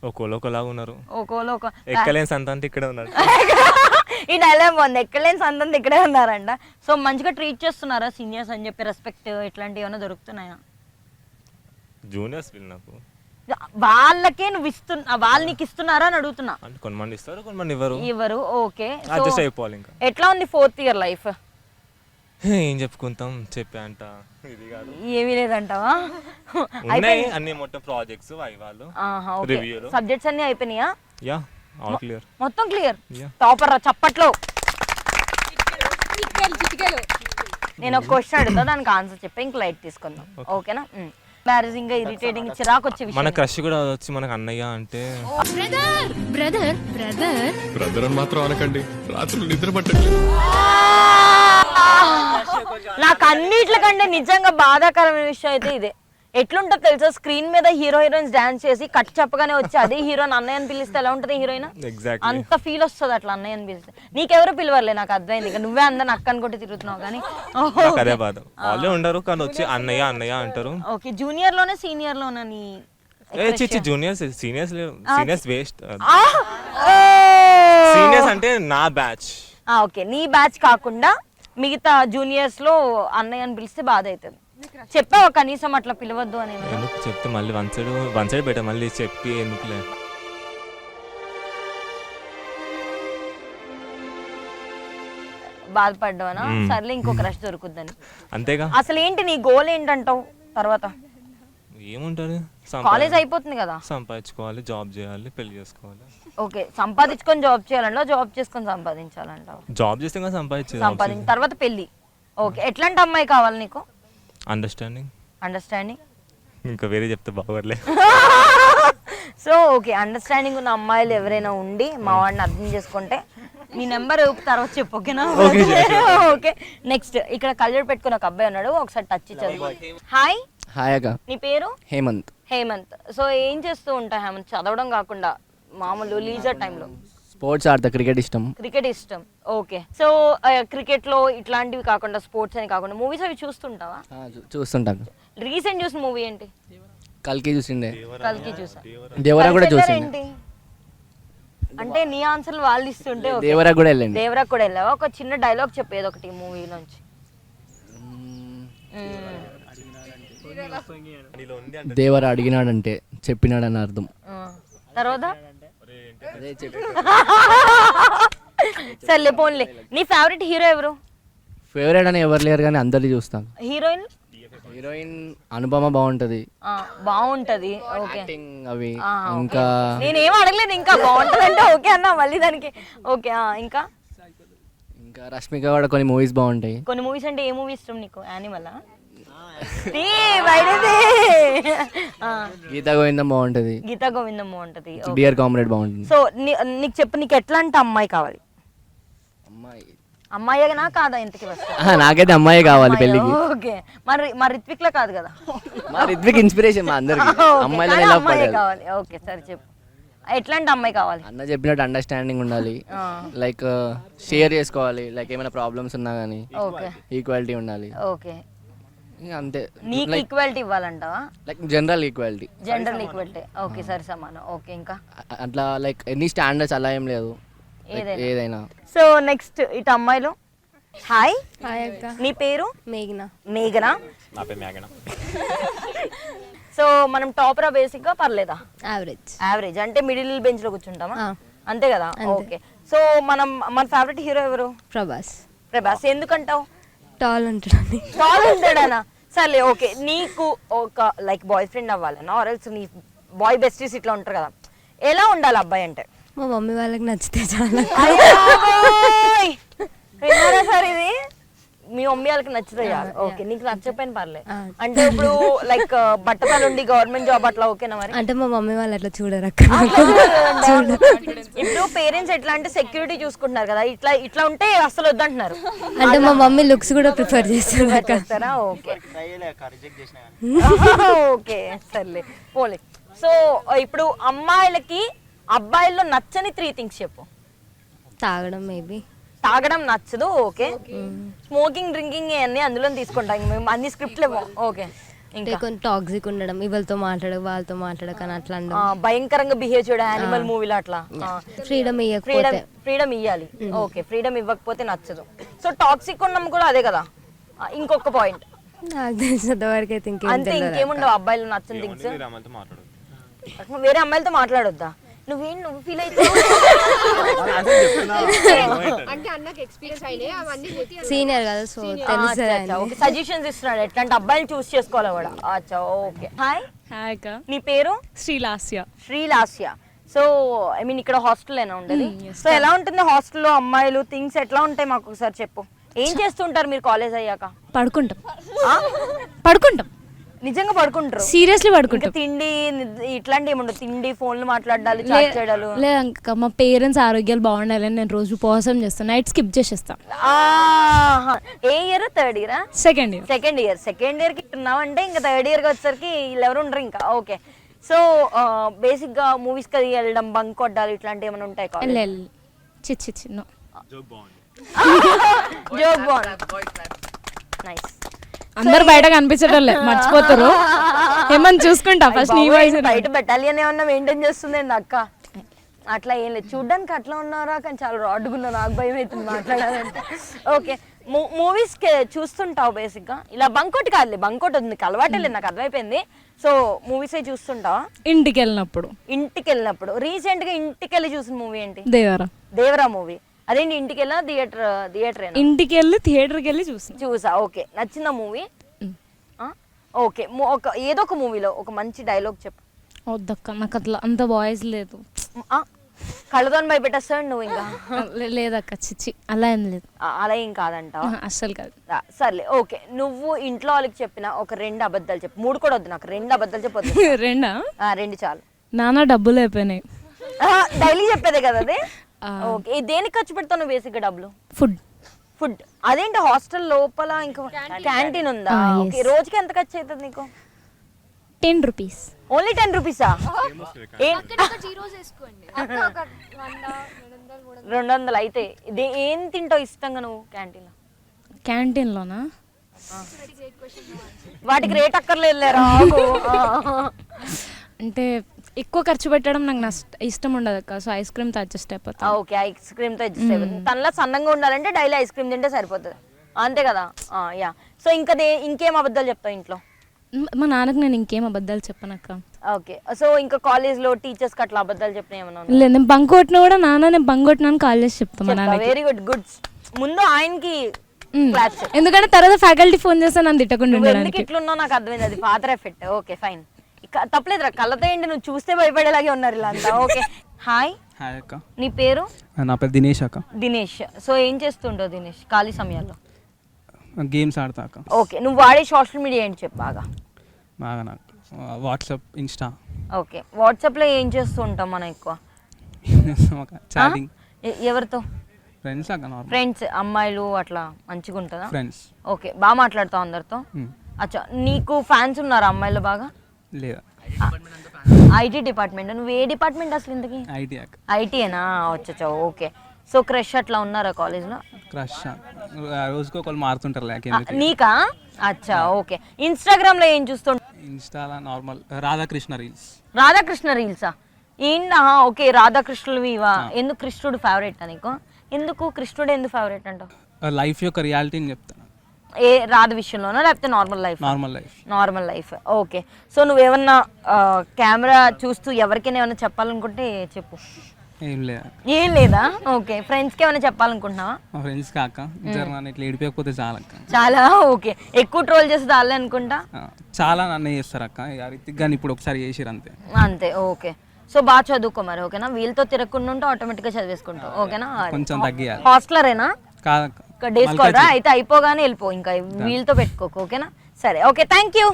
ఒకలాగా ఉన్నారు. ఒక ఎక్కలేని సంతంత ఇక్కడే ఉన్నారు. ఈ డైలాగ్ బాగుంది, ఎక్కలేని సంతంత ఇక్కడే ఉన్నారంట. సో మంచిగా ట్రీట్ చేస్తున్నారా సీనియర్స్ అని చెప్పి? రెస్పెక్ట్ ఇట్లాంటివి ఏమైనా దొరుకుతున్నాయా? జూనియర్స్ వీళ్ళు నాకు వాళ్ళకే నువ్వు వాళ్ళు నీకు ఇస్తున్నారా అని అడుగుతున్నా. అంటే కొంతమంది ఇస్తారు, కొంతమంది ఇవ్వరు. ఓకే, అడ్జస్ట్ అయిపోవాలి. ఇంకా ఎట్లా ఉంది ఫోర్త్ ఇయర్ లైఫ్? ఏం చెప్పుకుంటాం, చెప్పే అంట ఇది కాదు, ఏమీ లేదంటావా? ఉన్నాయి అన్ని మొత్తం ప్రాజెక్ట్స్ వైవాలు రివ్యూలు సబ్జెక్ట్స్ అన్ని అయిపోయినాయా? Yeah all clear. మొత్తం క్లియర్. టాపర్ రా చప్పట్లో. నేను ఒక క్వశ్చన్ అడుగుతా, దానికి ఆన్సర్ చెప్పి ఇంక లైట్ తీసుకుందాం ఓకేనా? ఎంబారసింగ్ గా ఇరిటేటింగ్ చిరాకు వచ్చే విషయం. మన క్రష్ కూడా వచ్చి మనకు అన్నయ్య అంటే బ్రదర్ అని మాత్రం అనకండి, రాత్రులు నిద్ర పట్టట్లేదు. నాకు అన్నిట్లకంటే నిజంగా బాధాకరమైన విషయం అయితే ఇదే. ఎట్లుంటుంది తెలుసా, స్క్రీన్ మీద హీరో హీరోయిన్స్ డాన్స్ చేసి కట్ చెప్పగానే వచ్చి అదే హీరోయిన్ అన్నయ్య అని పిలిస్తే ఎలా ఉంటది హీరోయిన్? ఎగ్జాక్ట్లీ. అంత ఫీల్ వస్తుంది అట్లా అన్నయ్య అని పిలిస్తే. నీకెవరు పిలవర్లే, నాకు అర్థమైంది. ఇక నువ్వే అందరిని అక్క అనుకుంటే తిరుగుతున్నావు కానీ. నాకు అదే బాధ. వాళ్ళే ఉండరు కానీ వచ్చి అన్నయ్య అన్నయ్య అంటారు. ఓకే, జూనియర్ లోనే సీనియర్ లోనే నీ చిచ్చి జూనియర్స్ సీనియర్స్ వేస్ట్. సీనియర్స్ అంటే నా బ్యాచ్. ఓకే, నీ బ్యాచ్ కాకుండా మిగతా జూనియర్స్ లో అన్నయ్య అని పిలిస్తే బాధ అవుతుంది. చెప్పావా కనీసం అట్లా పిలవద్దు అని? ఎందుకు చెప్తే మళ్ళీ వన్ సైడ్ బెటర్, మళ్ళీ చెప్పి ఎందుకులే. బాధపడ్డావనా? సర్లే, ఇంకొక రష్ దొరుకుద్దని. అంతేగా. అసలు ఏంటి నీ గోల్ ఏంటంటావు తర్వాత? ఏముంటది, కాలేజ్ అయిపోతుంది కదా, సంపాదించుకోవాలి, జాబ్ చేయాలి, పెళ్లి చేసుకోవాలి. ఓకే, సంపాదించుకొని జాబ్ చేయాలంట, జాబ్ చేసుకొని సంపాదించాలంటావు? జాబ్ చేస్తే ఇంకా సంపాదించిన తర్వాత పెళ్లి. ఓకే, ఎట్లాంటి అమ్మాయి కావాలి నీకు? అండర్స్టాండింగ్. అండర్స్టాండింగ్, ఇంకా వేరే చెప్తే బాగోర్లే. సో ఓకే, అండర్స్టాండింగ్ ఉన్న అమ్మాయిలు ఎవరైనా ఉండి మా వాడిని అర్థం చేసుకుంటే నీ నెంబర్ తర్వాత చెప్పు, ఓకేనా? ఓకే, నెక్స్ట్ ఇక్కడ కళ్ళజోడు పెట్టుకుని ఒక అబ్బాయి ఉన్నాడు, ఒకసారి టచ్ ఇచ్చారు. హాయ్. హాయ్ అక్క. నీ పేరు? హేమంత్. హేమంత్. సో ఏం చేస్తూ ఉంటావు హేమంత్, చదవడం కాకుండా మామూలు లీజర్ టైంలో? స్పోర్ట్స్ ఆడతా, క్రికెట్ ఇష్టం. క్రికెట్ ఇష్టం, ఓకే. సో క్రికెట్ లో ఇట్లాంటివి కాకుండా, స్పోర్ట్స్ అని కాకుండా మూవీస్ అవి చూస్తుంటావా? చూస్తుంటాను. రీసెంట్ చూసిన మూవీ ఏంటి? కల్కి చూసిండే. కల్కి చూసా. దేవరా కూడా చూసిండే. ఏంటి అంటే నీ ఆన్సర్లు వాళ్ళు ఇస్తుంటే okay. దేవరా కూడా వెళ్ళండి. దేవరా కూడా వెళ్ళావా? ఒక చిన్న డైలాగ్ చెప్పేది ఒకటి మూవీ నుంచి. దేవరా అడిగినాడంటే చెప్పినాడని అర్థం. తర్వాత అదే చెప్పి. సర్లే పోన్లే, నీ ఫేవరెట్ హీరో ఎవరు? ఫేవరెట్ అని ఎవరు లేరు కానీ అందరినీ చూస్తాను. హీరోయిన్? హీరోయిన్ అనుపమ బాగుంటది. బాగుంటది, ఓకే. అవి ఇంకా నేనేం అడగలేదు, ఇంకా బాగుంటది అంటే ఓకే అన్నా మళ్ళీ దానికి. ఓకే, ఇంకా ఇంకా రష్మిక కూడా కొన్ని మూవీస్ బాగుంటాయి. కొన్ని మూవీస్ అంటే ఏ మూవీ ఇష్టం నీకు? యానిమల్? గీతా గోవిందం బాగుంటది. గీతా గోవిందం బాగుంటది. డియర్ కామ్రేడ్ బాగుంటుంది. సో నీకు చెప్పు, నీకు ఎట్లాంటి అమ్మాయి కావాలి? అమ్మాయి అమ్మాయినా కాదా ఇంతకి వస్తా? నాకైతే అమ్మాయి కావాలి పెళ్లికి. ఓకే, మరి రిత్విక్ లా కాదు కదా? మా రిత్విక్ ఇన్స్పిరేషన్ మా అందరికి. అమ్మాయి కావాలి, ఓకే. సరే చెప్పు, ఎట్లాంటి అమ్మాయి కావాలి? అన్న చెప్పినట్టు అండర్స్టాండింగ్ ఉండాలి, లైక్ షేర్ చేసుకోవాలి, లైక్ ఏమైనా ప్రాబ్లమ్స్ ఉన్నా కానీ ఈక్వాలిటీ ఉండాలి. ఓకే, అంతే. నీకు ఈక్వాలిటీ ఇవ్వాలంటావా? Like general equality. General equality, okay. సరే, సమానం, ఓకే. ఇంకా అట్లా లైక్ ఎన్ని స్టాండర్డ్స్ అలా ఏం లేదు, ఏదైనా. సో నెక్స్ట్ ఇటు అమ్మాయిలు. హాయ్. హాయ్ అక్క. నీ పేరు? మేఘన. మేఘనా. నా పేరు మేఘన. సో మనం టాపరా బేసిక్ గా పర్లేదా? యావరేజ్. యావరేజ్ అంటే మిడిల్ బెంచ్ లో కూర్చుంటామా? అంతే కదా, ఓకే. సో మన ఫేవరెట్ హీరో ఎవరు? ప్రభాస్. ప్రభాస్. ఎందుకంటావు? టాల్ ఉంటాడు. టాల్ ఉంటాడనా? సర్లే, ఓకే. నీకు ఒక లైక్ బాయ్ ఫ్రెండ్ అవ్వాలన్నా ఆర్ఎల్స్ నీ బాయ్ బెస్టీస్ ఇట్లా ఉంటారు కదా, ఎలా ఉండాలి అబ్బాయి అంటే? మా మమ్మీ వాళ్ళకి నచ్చితే చాలా. విన్నారా సార్, ఇది మీ మమ్మీ వాళ్ళకి నచ్చితే చాలు, ఓకే. నీకు నచ్చకపోయిన పర్లేదు. అంటే ఇప్పుడు లైక్ బట్టతలు ఉండి గవర్నమెంట్ జాబ్ అట్లా ఓకేనా మరి? అంటే మా మమ్మీ వాళ్ళు అట్లా చూడరు అక్క. ఇప్పుడు పేరెంట్స్ ఎట్లా అంటే సెక్యూరిటీ చూసుకుంటున్నారు కదా, ఇట్లా ఉంటే అసలు వద్దంటున్నారు. అంటే మా మమ్మీ లుక్స్ కూడా ప్రిఫర్ చేస్తారా? Okay, okay. సర్లే పోలే. సో ఇప్పుడు అమ్మాయిలకి అబ్బాయిల్లో నచ్చని 3 థింగ్స్ చెప్పు. తాగడం, మేబీ తాగడం నచ్చదు, ఓకే. స్మోకింగ్, డ్రింకింగ్ అన్ని అందులో తీసుకుంటాం మేము, అన్ని స్క్రిప్ట్ లేవు, ఓకే. ఇంకా కొంచెం టాక్సిక్ ఉండడం, ఇవాళతో మాట్లాడక వాళ్ళతో మాట్లాడక అట్లా భయంకరంగా బిహేవ్ చేయడం, యానిమల్ మూవీలో అట్లా. ఫ్రీడమ్ ఇవ్వకపోతే. ఫ్రీడమ్ ఇవ్వాలి, ఓకే. ఫ్రీడమ్ ఇవ్వకపోతే నచ్చదు. సో టాక్సిక్ ఉండడం కూడా అదే కదా. ఇంకొక పాయింట్ నాకు తెలిసినంత వరకు అయితే అంతే, ఇంకేముండవు అబ్బాయిలు నచ్చని థింగ్స్. వేరే అమ్మాయిలతో మాట్లాడొద్దా? నువ్వు ఫీల్ అయితే సీనియర్ కదా, సో సజెషన్స్ ఇస్తున్నాడు ఎట్లాంటి అబ్బాయిలు చూస్ చేసుకోవాలి కూడా. అచ్చా, ఓకే. హాయ్. హాయ్ అక్క. నీ పేరు? Srilasya. Srilasya. So I mean ఇక్కడ హాస్టల్ ఏనా ఉండేది? సో ఎలా ఉంటుంది హాస్టల్లో అమ్మాయిలు థింగ్స్ ఎట్లా ఉంటాయి మాకు ఒకసారి చెప్పు. ఏం చేస్తుంటారు మీరు కాలేజ్ అయ్యాక? పడుకుంటాం. నిజంగా పడుకుంటారు సీరియస్లీ ఇంకా పడుకుంటాం. తిండి ఇట్లాంటి ఏముండదు, తిండి ఫోన్లు మాట్లాడాలి చాట్ చేయడాలు. లేదక్క మా పేరెంట్స్ ఆరోగ్యాలు బాగుండాలని నేను రోజు ఉపవాసం చేస్తాను, నైట్ స్కిప్ చేసేస్తాను. ఆహా. ఏ ఇయర్? థర్డ్ ఇయరా? Second year. సెకండ్ ఇయర్ కి ఉన్నావు అంటే ఇంకా థర్డ్ ఇయర్ కి వచ్చేసరికి వీళ్ళు ఎవరు ఉండరు ఇంకా. ఓకే. సో బేసిక్ గా మూవీస్ కి వెళ్ళడం, బంక్ కొట్టాలి, ఇట్లాంటివి ఏమైనా ఉంటాయి? చిచ్చి నో. జోక్ బాగుంది. నైస్. అందరు బయట కనిపించడం లేదు, మర్చిపోతారు. ఏమని చూసుకుంటా ఫస్ట్ నీ వాయిస్. బయట బెటాలియన్ ఏమన్నా మెయింటైన్ చేస్తుంది అక్క? అట్లా ఏం లేదు, చూడ్డానికి అట్లా ఉన్నారా కానీ చాలా రాడ్డుగున్నా, నాకు భయం అవుతుంది మాట్లాడాలంటే. ఓకే. మూవీస్ చూస్తుంటావు బేసిక్ గా? ఇలా బంకోటి కాదులే, బంకోటి ఉంది అలవాటే లేదు నాకు, అర్థమైపోయింది. సో మూవీస్ చూస్తుంటావా? ఇంటికి వెళ్ళినప్పుడు. రీసెంట్ గా ఇంటికి వెళ్ళి చూసిన మూవీ ఏంటి? దేవరా మూవీ. అదేంటి ఇంటికి వెళ్ళా థియేటర్? ఇంటికి వెళ్ళి థియేటర్కి వెళ్ళి చూసా. ఓకే. నచ్చిన మూవీ? ఓకే. ఏదో ఒక మూవీలో ఒక మంచి డైలాగ్ చెప్పు. వద్దక్క నాకు అట్లా అంత వాయిస్ లేదు. కళ్ళతో భయపెట్టేస్తాడు నువ్వు ఇంకా. లేదక్క చిచ్చి అలా ఏం లేదు. అలా ఏం కాదంటావా? అస్సలు కాదు. సర్లే. ఓకే. నువ్వు ఇంట్లో వాళ్ళకి చెప్పిన ఒక 2 అబద్ధాలు చెప్పు. 3 కూడా వద్దు నాకు, 2 అబద్ధాలు చెప్పొద్దు. 2 చాలు. నాన్న డబ్బులు అయిపోయినాయి. డైలీ చెప్పేదే కదా అది. ఓకే. దేనికి ఖర్చు పెడతావు నువ్వు బేసిక్ డబ్బులు? ఫుడ్. అదేంటి హాస్టల్ లోపల ఇంకా క్యాంటీన్ ఉందా? ఓకే. రోజుకి ఎంత ఖర్చు అవుతుంది నీకు? 10 రూపీస్. ఓన్లీ 10 రూపీసా? 200 అయితే ఏం తింటావు ఇష్టంగా నువ్వు క్యాంటీన్లో? క్యాంటీన్లోనా? వాటికి రేట్ అక్కర్లేదులేరా. అంటే ఎక్కువ ఖర్చు పెట్టడం నాకు ఇష్టం ఉండదు అక్క, సో ఐస్ క్రీమ్తో అడ్జస్ట్ అయిపోతా. ఓకే. ఐస్ క్రీమ్తో అడ్జస్ట్ అయిపోతుంది. తనలో సన్నంగా ఉండాలంటే డైలీ ఐస్ క్రీమ్ తింటే సరిపోతుంది, అంతే కదా? యా. సో ఇంకేం అబద్ధాలు చెప్తావు ఇంట్లో? మా నాన్నకు నేను ఇంకేం అబద్ధాలు చెప్పనక్క. ఓకే. సో ఇంకా కాలేజ్లో టీచర్స్కి అట్లా అబద్ధాలు చెప్పిన ఏమన్నా? లేదు, నేను బంక్ కొట్టినా కూడా నాన్న నేను బంక్ కొట్టినాను కాల్ చేసి చెప్తాను. Very good. ముందు ఆయనకి క్లాప్స్. ఎందుకంటే తర్వాత ఫ్యాకల్టీ ఫోన్ చేస్తే నన్ను తిట్టకుండా ఎందుకు ఇట్లున్నావు నాకు అర్థమైంది, అది పాత ఎఫెక్ట్. Okay fine. తప్పలేదురా, కళ్ళతో ఏంటి నువ్వు చూస్తే భయపడేలాగే ఉన్నారు ఇలా అంతా. ఓకే. హాయ్ అక్క. నీ పేరు? నా పేరు దినేష్ అక్క. దినేష్. సో ఏం చేస్తుంటావు దినేష్ ఖాళీ సమయాల్లో? గేమ్స్ ఆడతా అక్క. ఓకే. నువ్వు వాడే సోషల్ మీడియా ఏంటి చెప్పు బాగా? నాకు వాట్సాప్, ఇన్స్టా. ఓకే. వాట్సాప్లో ఏం చేస్తూ ఉంటాం మనం ఎక్కువ? చాటింగ్. ఎవరితో? ఫ్రెండ్స్ అక్క. ఫ్రెండ్స్. అమ్మాయిలు అట్లా మంచిగా ఉంటుందా? ఫ్రెండ్స్. ఓకే. బాగా మాట్లాడతావు అందరితో? అచ్చా. నీకు ఫ్యాన్స్ ఉన్నారా అమ్మాయిలు బాగా? లేదా. IT department. నువ్వు ఏ డిపార్ట్మెంట్ అసలు ఇంతకీ? ఐటీ అక్క. ఐటీయేనా? వచ్చా. ఓకే. సో క్రష్ అట్లా ఉన్నారా కాలేజ్లో? క్రష్ రోజుకో ఒకళ్ళు మారుతుంటారు. నీకా? అచ్చా. ఓకే. ఇన్స్టాగ్రామ్లో ఏం చూస్తుంటా? ఇన్స్టాలో నార్మల్ రాధాకృష్ణ రీల్సా? ఏంటా? ఓకే. రాధాకృష్ణులు ఇవా? ఎందుకు కృష్ణుడు ఫేవరెట్ నీకు? ఎందుకు కృష్ణుడు ఎందుకు ఫేవరెట్ అంటావు? లైఫ్ యొక్క రియాలిటీని చెప్తాను. ఏ రాధ విషయంలోనా లేకపోతే నార్మల్ లైఫ్? ఓకే. సో నువ్వేమన్నా కెమెరా చూస్తూ ఎవరికైనా ఏమైనా చెప్పాలనుకుంటే చెప్పు. ఏం లేదా? ఓకే. ఫ్రెండ్స్కి ఏమైనా చెప్పాలనుకుంటున్నావా? ఫ్రెండ్స్ కాక ఇట్లా ఏడిపోకపోతే చాలా. ఓకే. ఎక్కువ ట్రోల్ చేస్తే వాళ్ళే అనుకుంటా. చాలా నన్ను చేస్తారు అక్క. రితిక్ గాని ఇప్పుడు ఒకసారి చేసిరు అంతే. ఓకే. సో బాగా చదువుకో మరి, ఓకేనా? వీళ్ళతో తిరగకుండా ఉంటే ఆటోమేటిక్గా చదివేసుకుంటావు, ఓకేనా? కొంచెం తగ్గియాలి. హాస్టలరేనా? కాదక్క. డేస్ కాలరా? అయితే అయిపోగానే వెళ్ళిపో, ఇంకా వీళ్ళతో పెట్టుకోకు, ఓకేనా? సరే. ఓకే. Thank you.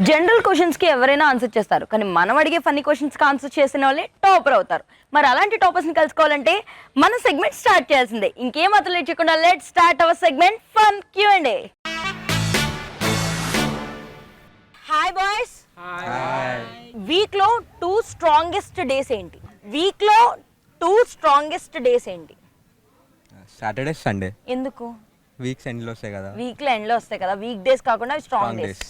జనరల్ క్వశ్చన్స్కి ఎవరైనా ఆన్సర్ చేస్తారు, కానీ మనం అడిగే ఫన్నీ క్వశ్చన్స్కి ఆన్సర్ చేసిన వాళ్ళే టాపర్ అవుతారు. మరి అలాంటి టాపర్స్ని కలుసుకోవాలంటే మన సెగ్మెంట్ స్టార్ట్ చేయాల్సిందే. ఇంకేం అతను లేట్ చేయకుండా let's start our segment fun Q&A. Hi boys. వీక్లో 2 స్ట్రాంగెస్ట్ డేస్ ఏంటి? Saturday, Sunday. ఎందుకు? వీక్స్ ఎండ్లో వస్తాయి కదా. వీక్ డేస్ కాకుండా స్ట్రాంగ్ డేస్.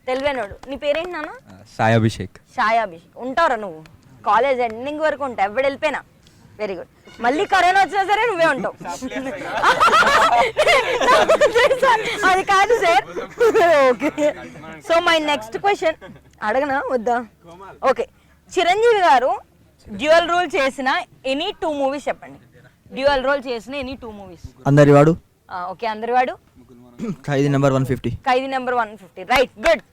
తెలివేనోడు. నీ పేరేంటి నాన్న? సాయి అభిషేక్. ఉంటావురా నువ్వు? కాలేజ్ ఎండింగ్ వరకు ఉంటావు, ఎవడు వెళ్ళిపోయినా. Very good. మళ్ళీ కరోనా వచ్చినా సరే నువ్వే ఉంటావు. అది కాదు sir. Okay. So my next question అడగనా వద్దా? Okay. Chiranjeevi garu dual role చేసిన ఎనీ 2 మూవీస్ చెప్పండి. డ్యూయల్ రోల్ చేసిన any 2 movies. Andarivaadu, okay, Andarivaadu, Khaidi number 150. Khaidi number 150. Right, good.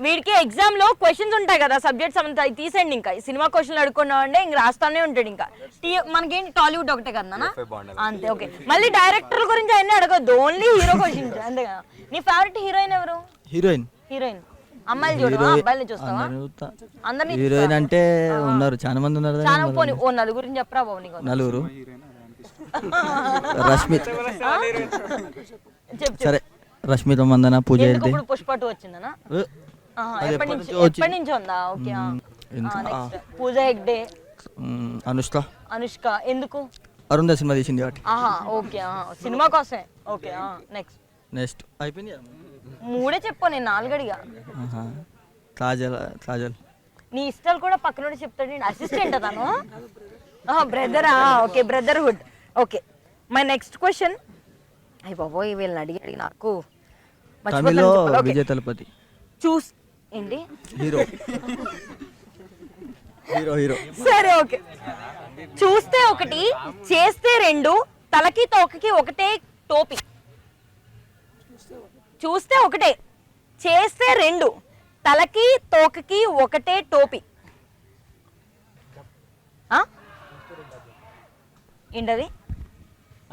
వీడికి ఎగ్జామ్ లో క్వశ్చన్స్ ఉంటాయి కదా, సబ్జెక్ట్స్ అంతా తీసేయండి. ఇంకా సినిమా క్వశ్చన్లు అడుక్కున్నావు అంటే ఇంక రాస్తానే ఉంటాడు. ఇంకా మనకేంటి టాలీవుడ్ ఒకటే కదా అంతే. ఓకే, మళ్ళీ డైరెక్టర్ గురించి అవన్నీ అడగద్దు, ఓన్లీ హీరో క్వశ్చన్స్ అంతే కదా. నీ ఫేవరెట్ హీరోయిన్ ఎవరు? హీరోయిన్ అమ్మాయిలు చూడు, అబ్బాయిలు చూస్తావా? అందరినీ హీరోయిన్ అంటే ఉన్నారు, చాలా మంది ఉన్నారు. చాలా పోనీ ఓ నలుగురిని చెప్పరా బాబు నీకు. నలుగురు. రష్మిత్, సరే రష్మిత మందన, పూజ హెగ్డే. ఇప్పుడు పుష్ప 2 వచ్చిందనా? ఎప్పటి నుంచి ఉందా? ఓకే. పూజ హెగ్డే, అనుష్క. ఎందుకు? అరుంధ సినిమా తీసింది కాబట్టి. ఓకే, సినిమా కోసమే. ఓకే, నెక్స్ట్ అయిపోయింది. 3 చెప్పు, నేను 4 అడిగా. కాజల్. నీ ఇష్టాలు కూడా పక్కన చెప్తాడు. నేను అసిస్టెంట్ తను. బ్రదరా? Okay, brotherhood. Okay, my next question. అయ్యి బాబోయ్, వీళ్ళని అడిగాడు నాకు. విజయ్ తలపతి. ఏంటి హీరో? సరే, ఓకే. చూస్తే ఒకటి, చేస్తే 2, తలకి తోకకి ఒకటే టోపీ. చూస్తే ఒకటే, చేస్తే 2, తలకి తోకకి ఒకటే టోపీ. ఏంటది?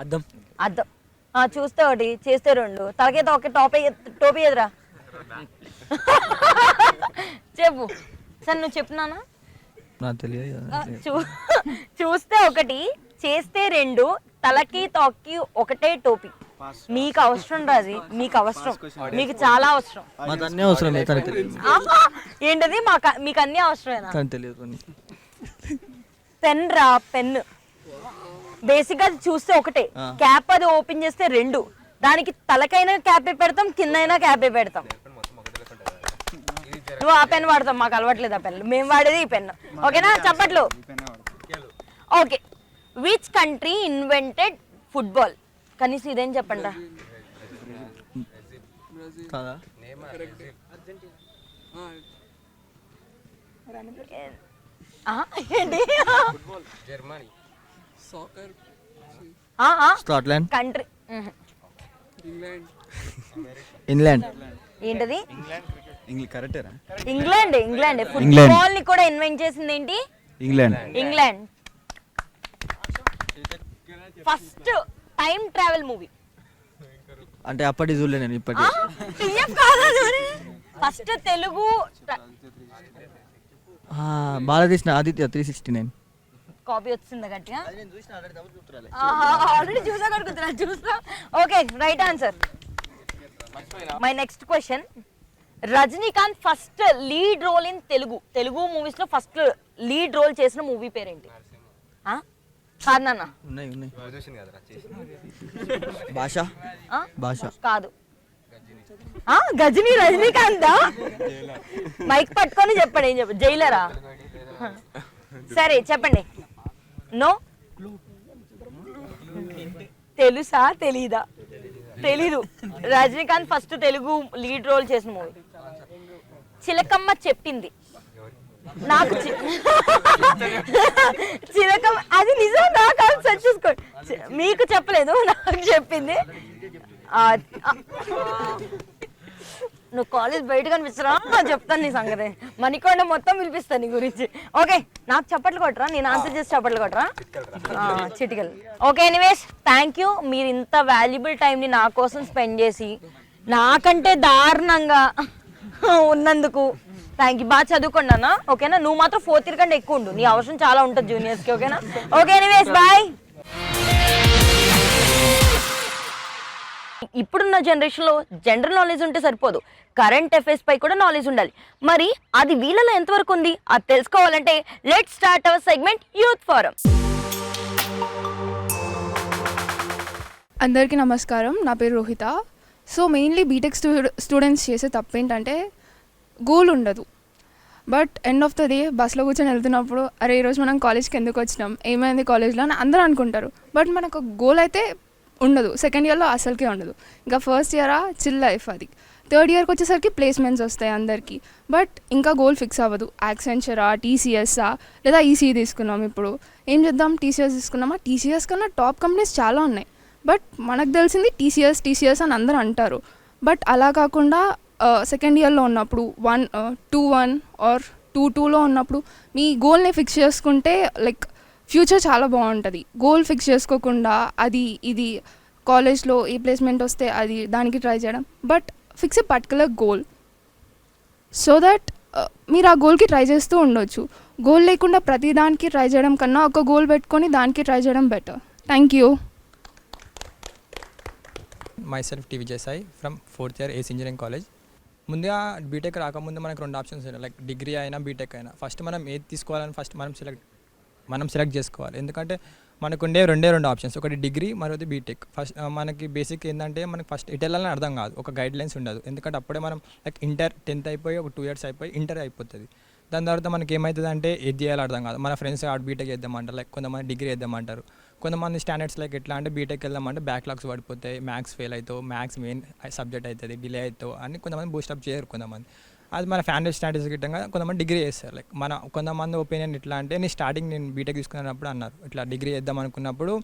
అద్దం. చూస్తే ఒకటి, చేస్తే 2, తలకి తోక టోపీ ఎదురా చెప్పు సార్, నువ్వు చెప్తున్నానా? చూస్తే ఒకటి, చేస్తే 2, తలకి తోకకి ఒకటే టోపీ. మీకు అవసరం రాది, మీకు అవసరం, మీకు చాలా అవసరం. ఏంటది? మీకు అన్ని అవసరమేనా? పెన్ రా, పెన్. బేసిక్ గా చూస్తే ఒకటే, క్యాప్ అది ఓపెన్ చేస్తే 2, దానికి తలకైనా క్యాపే పెడతాం, కిందైనా క్యాపే పెడతాం. నువ్వు ఆ పెన్ వాడతాం, మాకు అలవాట్లేదు ఆ పెన్, మేము వాడేది ఈ పెన్. ఓకేనా? చప్పట్లు. Okay, which country invented football? కనీసం ఇదేం చెప్పండి. ఏంటి? స్కాట్లాండ్. కంట్రీ. ఇంగ్లాండ్. ఏంటది? ఇంగ్లాండ్. ఫుట్బాల్ ని కూడా ఇన్వెంట్ చేసింది ఏంటి? England. First time travel movie అంటే అప్పటి చూడలే నేను, ఇప్పటి. ఫస్ట్ తెలుగు బాలకృష్ణ ఆదిత్య 369. కాపీ వచ్చిందా గట్టిగా? ఆల్రెడీ చూసా కడుగుతున్నా, చూసా. Okay, right answer. My next question. Rajinikanth first lead role in Telugu movies లో ఫస్ట్ లీడ్ రోల్ చేసిన మూవీ పేరేంటి? కాదు నాన్న, భాష కాదు. గజనీ రజనీకాంత్. మైక్ పట్టుకొని చెప్పండి. ఏం చెప్పండి? జైలరా? సరే చెప్పండి. నో, తెలుసా తెలీదా? తెలీదు. Rajinikanth first Telugu lead role చేసిన మూవీ చిలకమ్మ చెప్పింది. నాకు చిలకమ్మ, అది నిజం. నాకు సెర్చ్ చేసుకోండి. మీకు చెప్పలేదు, నాకు చెప్పింది. నువ్వు కాలేజ్ బయట కనిపిస్తారా? చెప్తాను నీ సంగతి. మణికొండ మొత్తం పిలిపిస్తాను నీ గురించి. ఓకే, నాకు చప్పట్లు కొట్టరా, నేను ఆన్సర్ చేసి చప్పట్లు కొట్టరా? చిటికల్. Okay, anyways thank you. మీరు ఇంత వాల్యుబుల్ టైంని నా కోసం స్పెండ్ చేసి నాకంటే దారుణంగా ఉన్నందుకు థ్యాంక్ యూ. బాగా చదువుకోండి అన్న, ఓకేనా? నువ్వు మాత్రం 4th ఇయర్ కంటే ఎక్కువ ఉండు, నీ అవసరం చాలా ఉంటుంది జూనియర్స్కి, ఓకేనా? Okay, anyways bye. ఇప్పుడున్న జనరేషన్లో జనరల్ నాలెడ్జ్ ఉంటే సరిపోదు, కరెంట్ అఫైర్స్ పై కూడా నాలెడ్జ్ ఉండాలి. మరి అది వీళ్ళలో ఎంతవరకు ఉంది? అది తెలుసుకోవాలంటే let's start our segment youth forum. అందరికీ నమస్కారం, నా పేరు Rohitha. So mainly BTech students చేసే తప్పు ఏంటంటే గోల్ ఉండదు. But end of the day బస్లో కూర్చొని వెళ్తున్నప్పుడు అరే ఈరోజు మనం కాలేజ్కి ఎందుకు వచ్చినాం, ఏమైంది కాలేజ్లో అని అందరూ అనుకుంటారు. బట్ మనకు గోల్ అయితే ఉండదు. సెకండ్ ఇయర్లో అసలుకే ఉండదు. ఇంకా ఫస్ట్ ఇయరా చిల్ లైఫ్, అది థర్డ్ ఇయర్కి వచ్చేసరికి ప్లేస్మెంట్స్ వస్తాయి అందరికీ. బట్ ఇంకా గోల్ ఫిక్స్ అవ్వదు. యాక్సెంచరా, టీసీఎస్ఆ లేదా ఈసీఈ తీసుకున్నాం. ఇప్పుడు ఏం చేద్దాం, టీసీఎస్ తీసుకున్నామా? టీసీఎస్ కన్నా టాప్ కంపెనీస్ చాలా ఉన్నాయి. బట్ మనకు తెలిసింది టీసీఎస్ అని అందరూ అంటారు. బట్ అలా కాకుండా సెకండ్ ఇయర్లో ఉన్నప్పుడు 2-1 ఆర్ 2-2లో ఉన్నప్పుడు మీ గోల్ని ఫిక్స్ చేసుకుంటే లైక్ ఫ్యూచర్ చాలా బాగుంటుంది. గోల్ ఫిక్స్ చేసుకోకుండా అది ఇది కాలేజ్లో ఏ ప్లేస్మెంట్ వస్తే అది దానికి ట్రై చేయడం. But fix A particular goal so that మీరు ఆ గోల్కి ట్రై చేస్తూ ఉండొచ్చు. గోల్ లేకుండా ప్రతి దానికి ట్రై చేయడం కన్నా ఒక గోల్ పెట్టుకొని దానికి ట్రై చేయడం better. Thank you. myself T Vijayasai from 4th year AC engineering college. ముందుగా బీటెక్ రాకముందు మనకు 2 ఆప్షన్స్ ఉన్నాయి, లైక్ డిగ్రీ అయినా బీటెక్ అయినా. ఫస్ట్ మనం ఏది తీసుకోవాలని ఫస్ట్ మనం సెలెక్ట్ చేసుకోవాలి. ఎందుకంటే మనకు ఉండే 2 ఆప్షన్స్, ఒకటి డిగ్రీ మరొకటి బీటెక్. ఫస్ట్ మనకి బేసిక్ ఏంటంటే మనకి ఫస్ట్ ఎటు వెళ్ళాలని అర్థం కాదు, ఒక గైడ్ లైన్స్ ఉండదు. ఎందుకంటే అప్పుడే మనం లైక్ ఇంటర్ 10th అయిపోయి ఒక 2 years అయిపోయి ఇంటర్ అయిపోతుంది. దాని తర్వాత మనకి ఏమవుతుంది అంటే ఏది చేయాలో అర్థం కాదు. మన ఫ్రెండ్స్ బీటెక్ చేద్దామంటారు, లైక్ కొంతమంది డిగ్రీ చేద్దామంటారు. కొంతమంది స్టాండర్డ్స్ లైక్ ఎట్లా అంటే బీటెక్ వెళ్దామంటే బ్యాక్లాగ్స్ పడిపోతాయి, మ్యాథ్స్ ఫెయిల్ అవుతావు, మ్యాథ్స్ మెయిన్ సబ్జెక్ట్ అవుతుంది, డిలే అవుతావు అని కొంతమంది బూస్టప్ చేయరు. కొంతమంది అది మన ఫ్యామిలీ స్టాండర్డ్స్ గిట్టంగా కొంతమంది డిగ్రీ చేస్తారు. లైక్ మన కొంతమంది ఒపీనియన్ ఎట్లా అంటే నేను బీటెక్ తీసుకున్నప్పుడు అన్నారు ఇట్లా డిగ్రీ చేద్దాం అనుకున్నప్పుడు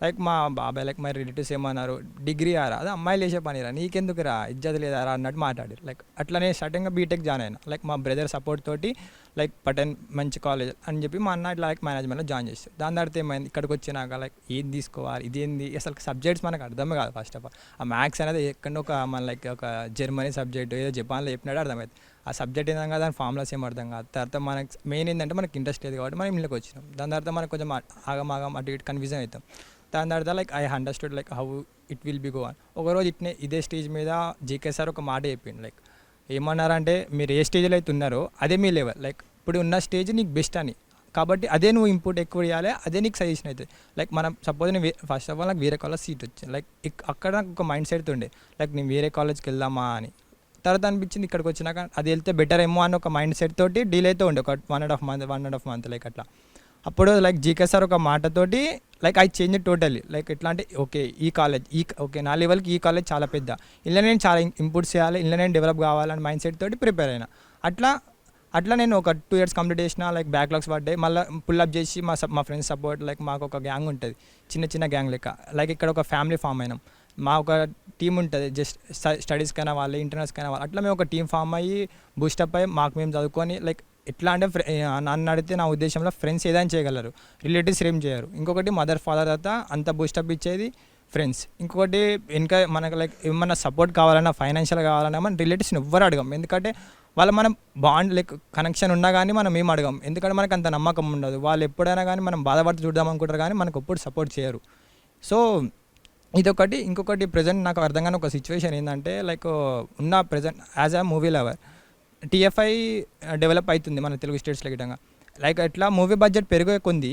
లైక్ మా బాబాయ్ లైక్ మా రిలేటివ్స్ ఏమన్నారు, డిగ్రీ ఆరా అది అమ్మాయిలు చేసే పనిరా, నీకెందుకు రా, ఇజ్జత్ లేదారా అన్నట్టు మాట్లాడారు. లైక్ అట్లనే సడన్గా బీటెక్ జాయిన్ అయినా. లైక్ మా బ్రదర్ సపోర్ట్ తోటి లైక్ పటన్ మంచి కాలేజ్ అని చెప్పి మా అన్న ఇట్లా లైక్ మేనేజ్మెంట్లో జాయిన్ చేస్తారు. దాని తర్వాత ఏమైంది, ఇక్కడికి వచ్చినాక లైక్ ఏం తీసుకోవాలి, ఇదేంది అసలు సబ్జెక్ట్స్ మనకు అర్థమే కాదు. ఫస్ట్ ఆఫ్ ఆల్ ఆ మ్యాథ్స్ అనేది ఎక్కడో ఒక మన లైక్ ఒక జర్మనీ సబ్జెక్ట్ ఏదో జపాన్లో చెప్పినాడు అర్థమవుతుంది. ఆ సబ్జెక్ట్ ఏంటంగా దాని ఫార్ములాస్ ఏం అర్థం కాదు. తర్వాత మనకి మెయిన్ ఏంటంటే మనకి ఇంట్రెస్ట్ లేదు కాబట్టి మనం ఇంట్లోకి వచ్చినాం. దాని తర్వాత మనకు కొంచెం ఆగం అటు ఇటు కన్ఫ్యూజన్ అవుతాం. దాని తర్వాత like I understood like how it will be go on. ఒకరోజు ఇదే స్టేజ్ మీద జీకే సార్ ఒక మాట చెప్పిండు. లైక్ ఏమన్నారంటే మీరు ఏ స్టేజ్లో అయితే ఉన్నారో అదే మీ లెవెల్, లైక్ ఇప్పుడు ఉన్న స్టేజ్ నీకు బెస్ట్ అని, కాబట్టి అదే నువ్వు ఇంపుట్ ఎక్కువ ఇవ్వాలి, అదే నీకు సజెషన్ అవుతుంది. లైక్ మనం సపోజ్ నేను ఫస్ట్ ఆఫ్ ఆల్ నాకు వేరే కాలేజ్ సీట్ వచ్చింది. లైక్ అక్కడ నాకు ఒక మైండ్ సెట్ ఉండే లైక్ నేను వేరే కాలేజ్కి వెళ్దామా అని. తర్వాత అనిపించింది ఇక్కడికి వచ్చినాక అది వెళ్తే బెటర్ ఏమో అని ఒక మైండ్ సెట్ తోటి డీల్ అయితే ఉండే ఒక 1.5 month లైక్ అట్లా. అప్పుడు లైక్ జీకే సార్ ఒక మాటతోటి like I change totally. Like ఎట్లా అంటే ఓకే ఈ కాలేజ్ ఓకే నా లెవెల్కి ఈ కాలేజ్ చాలా పెద్ద, ఇలా నేను చాలా ఇంపుట్స్ చేయాలి, ఇలా నేను డెవలప్ కావాలని మైండ్ సెట్ తోటి ప్రిపేర్ అయినా. అట్లా నేను ఒక 2 years కంప్లీట్ చేసిన. లైక్ బ్యాక్లాగ్స్ పడ్డాయి, మళ్ళీ పుల్అప్ చేసి మా ఫ్రెండ్స్ సపోర్ట్ లైక్ మాకు ఒక గ్యాంగ్ ఉంటుంది, చిన్న గ్యాంగ్ లెక్క. లైక్ ఇక్కడ ఒక ఫ్యామిలీ ఫామ్ అయినాం, మా ఒక టీం ఉంటుంది, జస్ట్ స్టడీస్కైనా వాళ్ళు ఇంటర్నల్స్కైనా వాళ్ళు, అట్లా మేము ఒక టీం ఫామ్ అయ్యి బూస్టప్ అయ్యి మాకు మేము చదువుకొని లైక్ ఎట్లా అంటే నన్ను అడిగితే నా ఉద్దేశంలో ఫ్రెండ్స్ ఏదైనా చేయగలరు, రిలేటివ్స్ ఏం చేయరు. ఇంకొకటి మదర్ ఫాదర్ తర్వాత అంత బూస్టప్ ఇచ్చేది ఫ్రెండ్స్. ఇంకొకటి ఇంకా మనకు లైక్ ఏమన్నా సపోర్ట్ కావాలన్నా ఫైనాన్షియల్ కావాలన్నా మన రిలేటివ్స్ని ఎవ్వరు అడగం. ఎందుకంటే మనం బాండ్ లైక్ కనెక్షన్ ఉన్నా కానీ మనం ఏం అడగం, ఎందుకంటే మనకు అంత నమ్మకం ఉండదు. వాళ్ళు ఎప్పుడైనా కానీ మనం బాధపడుతూ చూద్దాం అనుకుంటారు కానీ మనకు ఎప్పుడు సపోర్ట్ చేయరు. సో ఇదొకటి. ఇంకొకటి ప్రజెంట్ నాకు అర్థం కాని ఒక సిచ్యువేషన్ ఏంటంటే లైక్ ఉన్న present as a movie lover TFI develop అవుతుంది మన తెలుగు స్టేట్స్లో గిట్టంగా. లైక్ ఎట్లా మూవీ బడ్జెట్ పెరిగే కొంది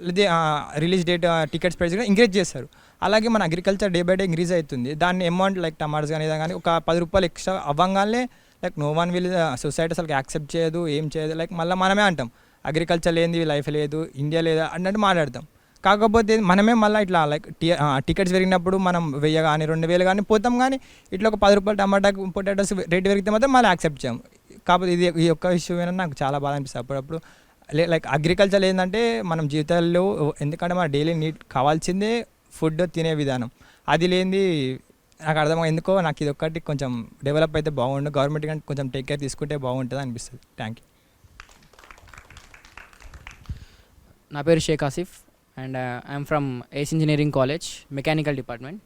లేదా రిలీజ్ డేట్ టికెట్స్ ప్రైస్ కూడా ఇంక్రీజ్ చేస్తారు. అలాగే మన agriculture day by day increase అవుతుంది. దాన్ని అమౌంట్ లైక్ టమాటాస్ కానీ ఏదైనా కానీ ఒక 10 రూపాయలు ఎక్స్ట్రా అవ్వగానే like no one will society అసలు యాక్సెప్ట్ చేయదు, ఏం చేయదు. లైక్ మళ్ళీ మనమే అంటాం అగ్రికల్చర్ లేనిది లైఫ్ లేదు, ఇండియా లేదా అన్నట్టు మాట్లాడతాం. కాకపోతే మనమే మళ్ళీ ఇట్లా లైక్ టికెట్స్ పెరిగినప్పుడు మనం 1000 కానీ 2000 కానీ పోతాం, కానీ ఇట్లా ఒక 10 రూపాయలు టమాటా పొటాటోస్ రేట్ పెరిగితే మాత్రం మళ్ళీ యాక్సెప్ట్ చేయం. కాకపోతే ఈ ఒక్క ఇష్యూ అయినా నాకు చాలా బాధ అనిపిస్తుంది అప్పుడప్పుడు. లైక్ అగ్రికల్చర్ ఏంటంటే మనం జీవితాల్లో ఎందుకంటే మన డైలీ నీడ్ కావాల్సిందే ఫుడ్ తినే విధానం, అది లేనిది నాకు అర్థం ఎందుకో నాకు ఇది ఒక్కటి కొంచెం డెవలప్ అయితే బాగుండు, గవర్నమెంట్ కానీ కొంచెం టేక్ కేర్ తీసుకుంటే బాగుంటుంది అనిపిస్తుంది. Thank you. నా పేరు Shaik Asif and I'm from AC engineering college mechanical department.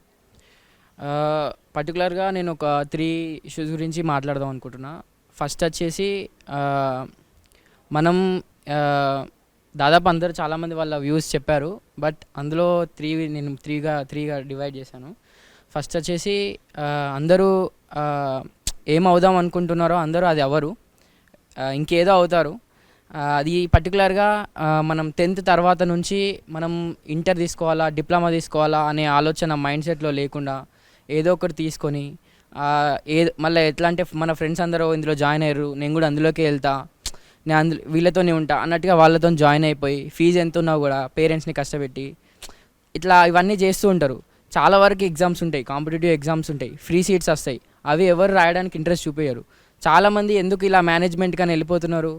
పర్టికులర్గా నేను ఒక 3 ఇష్యూస్ గురించి మాట్లాడదాం అనుకుంటున్నా. ఫస్ట్ వచ్చేసి మనం దాదాపు అందరూ చాలామంది వాళ్ళ వ్యూస్ చెప్పారు, బట్ అందులో నేను త్రీగా డివైడ్ చేశాను. ఫస్ట్ వచ్చేసి అందరూ ఏమవుదాం అనుకుంటున్నారో అందరూ అది అవ్వరు, ఇంకేదో అవుతారు. అది పర్టికులర్గా మనం 10th తర్వాత నుంచి మనం ఇంటర్ తీసుకోవాలా డిప్లొమా తీసుకోవాలా అనే ఆలోచన మైండ్ సెట్లో లేకుండా ఏదో ఒకటి తీసుకొని మళ్ళీ ఎట్లా అంటే మన ఫ్రెండ్స్ అందరూ ఇందులో జాయిన్ అయ్యారు, నేను కూడా అందులోకి వెళ్తా, నేను వీళ్ళతోనే ఉంటా అన్నట్టుగా వాళ్ళతో జాయిన్ అయిపోయి ఫీజు ఎంత ఉన్నా కూడా పేరెంట్స్ని కష్టపెట్టి ఇట్లా ఇవన్నీ చేస్తూ ఉంటారు. చాలా వరకు ఎగ్జామ్స్ ఉంటాయి, కాంపిటేటివ్ ఎగ్జామ్స్ ఉంటాయి, ఫ్రీ సీట్స్ వస్తాయి, అవి ఎవరు రాయడానికి ఇంట్రెస్ట్ చూపించరు. చాలామంది ఎందుకు ఇలా మేనేజ్మెంట్ కానీ వెళ్ళిపోతున్నారు,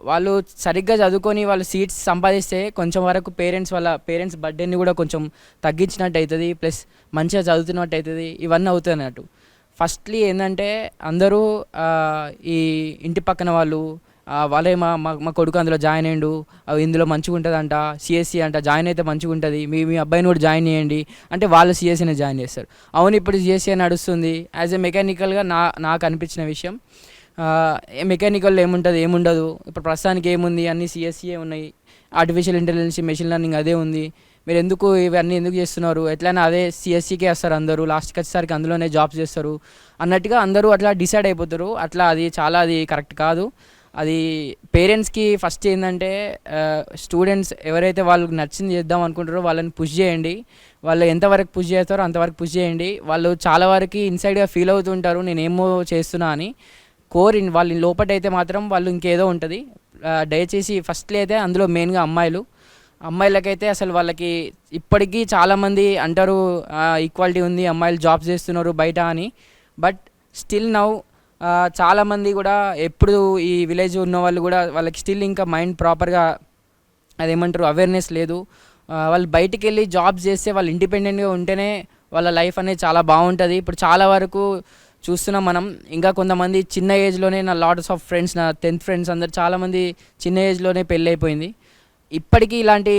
వాళ్ళు సరిగ్గా చదువుకొని వాళ్ళు సీట్స్ సంపాదిస్తే కొంచెం వరకు పేరెంట్స్ బర్త్డేని కూడా కొంచెం తగ్గించినట్టు అవుతుంది, ప్లస్ మంచిగా చదువుతున్నట్టు అవుతుంది, ఇవన్నీ అవుతాయి అన్నట్టు. ఫస్ట్లీ ఏంటంటే అందరూ ఈ ఇంటి పక్కన వాళ్ళే మా కొడుకు అందులో జాయిన్ అయ్యిండు, ఇందులో మంచిగా ఉంటుందంట, సిఎస్సి అంట, జాయిన్ అయితే మంచిగా ఉంటుంది, మీ అబ్బాయిని కూడా జాయిన్ చేయండి అంటే వాళ్ళు సిఎస్సిని జాయిన్ చేస్తారు. అవును, ఇప్పుడు సిఎస్సి నడుస్తుంది. యాజ్ ఎ మెకానికల్గా నాకు అనిపించిన విషయం, మెకానికల్లో ఏముండదు, ఇప్పుడు ప్రస్తుతానికి ఏముంది, అన్ని సిఎస్సియే ఉన్నాయి, ఆర్టిఫిషియల్ ఇంటెలిజెన్స్, మెషిన్ లెర్నింగ్ అదే ఉంది, మీరు ఇవన్నీ ఎందుకు చేస్తున్నారు, ఎట్లయినా అదే సిఎస్సికే వస్తారు అందరూ, లాస్ట్కి వచ్చేసరికి అందులోనే జాబ్స్ చేస్తారు అన్నట్టుగా అందరూ అట్లా డిసైడ్ అయిపోతారు. అట్లా అది కరెక్ట్ కాదు. అది పేరెంట్స్కి ఫస్ట్ ఏంటంటే స్టూడెంట్స్ ఎవరైతే వాళ్ళకి నచ్చింది చేద్దాం అనుకుంటారో వాళ్ళని పుష్ చేయండి, వాళ్ళు ఎంతవరకు పుష్ చేస్తారో అంతవరకు పుష్ చేయండి. వాళ్ళు చాలా వరకు ఇన్సైడ్గా ఫీల్ అవుతుంటారు నేనేమో చేస్తున్నా అని, వాళ్ళ లోపటైతే మాత్రం వాళ్ళు ఇంకేదో ఉంటుంది. దయచేసి ఫస్ట్లీ అయితే అందులో మెయిన్గా అమ్మాయిలకైతే అసలు వాళ్ళకి ఇప్పటికీ చాలామంది అంటారు ఈక్వాలిటీ ఉంది, అమ్మాయిలు జాబ్స్ చేస్తున్నారు బయట అని, బట్ స్టిల్ నౌ చాలామంది కూడా ఎప్పుడు ఈ విలేజ్ ఉన్న వాళ్ళు కూడా వాళ్ళకి స్టిల్ ఇంకా మైండ్ ప్రాపర్గా అదేమంటారు అవేర్నెస్ లేదు. వాళ్ళు బయటికి వెళ్ళి జాబ్స్ చేస్తే వాళ్ళు ఇండిపెండెంట్గా ఉంటేనే వాళ్ళ లైఫ్ అనేది చాలా బాగుంటుంది. ఇప్పుడు చాలా వరకు చూస్తున్నాం మనం, ఇంకా కొంతమంది చిన్న ఏజ్లోనే, నా లాట్స్ ఆఫ్ ఫ్రెండ్స్, నా 10th ఫ్రెండ్స్ అందరు చాలామంది చిన్న ఏజ్లోనే పెళ్ళి అయిపోయింది. ఇప్పటికీ ఇలాంటి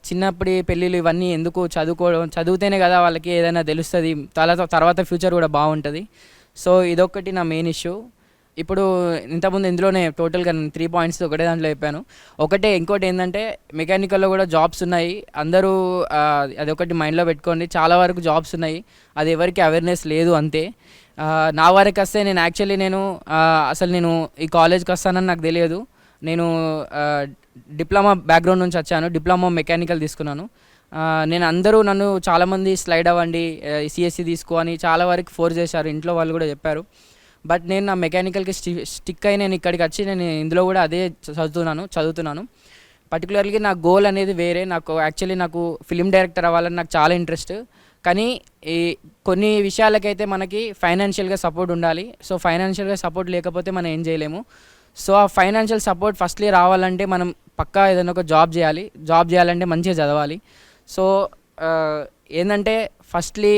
చిన్నప్పటి పెళ్ళిళ్ళు ఇవన్నీ ఎందుకు, చదివితేనే కదా వాళ్ళకి ఏదైనా తెలుస్తుంది, తర్వాత ఫ్యూచర్ కూడా బాగుంటుంది. సో ఇదొక్కటి నా మెయిన్ ఇష్యూ. ఇప్పుడు ఇంతకుముందు ఇందులోనే టోటల్గా 3 పాయింట్స్ ఒకటే దాంట్లో చెప్పాను. ఇంకోటి ఏంటంటే మెకానికల్లో కూడా జాబ్స్ ఉన్నాయి, అందరూ అదొకటి మైండ్లో పెట్టుకోండి. చాలా వరకు జాబ్స్ ఉన్నాయి, అది ఎవరికి అవేర్నెస్ లేదు అంతే. నా వరకు వస్తే నేను ఈ కాలేజ్కి వస్తానని నాకు తెలియదు. నేను డిప్లొమా బ్యాక్గ్రౌండ్ నుంచి వచ్చాను, డిప్లొమా మెకానికల్ తీసుకున్నాను. నన్ను చాలామంది స్లైడ్ అవ్వండి, సిఎస్సి తీసుకో అని చాలా వరకు ఫోర్స్ చేశారు, ఇంట్లో వాళ్ళు కూడా చెప్పారు. బట్ నేను నా మెకానికల్కి స్టిక్ అయి నేను ఇక్కడికి వచ్చి నేను ఇందులో కూడా అదే చదువుతున్నాను. పర్టికులర్లీ నా గోల్ అనేది వేరే. నాకు ఫిలిం డైరెక్టర్ అవ్వాలని నాకు చాలా ఇంట్రెస్ట్. కానీ ఈ కొన్ని విషయాలకైతే మనకి ఫైనాన్షియల్గా సపోర్ట్ ఉండాలి. సో ఫైనాన్షియల్గా సపోర్ట్ లేకపోతే మనం ఏం చేయలేము. సో ఆ ఫైనాన్షియల్ సపోర్ట్ ఫస్ట్లీ రావాలంటే మనం పక్కా ఏదైనా ఒక జాబ్ చేయాలంటే మంచిగా చదవాలి. సో ఏంటంటే ఫస్ట్లీ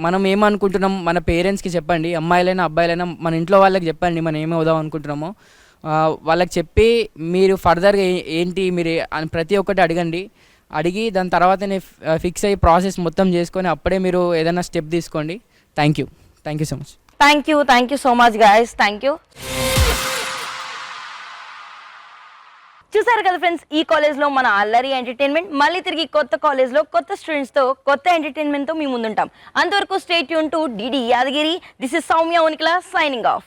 మనం ఏమనుకుంటున్నాం మన పేరెంట్స్కి చెప్పండి, అమ్మాయిలైనా అబ్బాయిలైనా మన ఇంట్లో వాళ్ళకి చెప్పండి మనం ఏమవుదాం అనుకుంటున్నామో. వాళ్ళకి చెప్పి మీరు ఫర్దర్గా ఏంటి మీరు ప్రతి ఒక్కటి అడిగి దాని తర్వాతనే ఫిక్స్ అయ్యి ప్రాసెస్ మొత్తం చేసుకొని అప్పుడే మీరు ఏదైనా స్టెప్ తీసుకోండి. Thank you so much. Thank you so much guys. Thank you. చూసారు కదా ఫ్రెండ్స్, ఈ కాలేజ్లో మన అల్లరి ఎంటర్టైన్మెంట్ మళ్ళీ తిరిగి కొత్త కాలేజ్లో కొత్త స్టూడెంట్స్తో కొత్త ఎంటర్టైన్మెంట్తో మీ ముందుంటాం. అంతవరకు stay tune to DD Yadagiri. This is Soumya ఉనికిల సైనింగ్ ఆఫ్.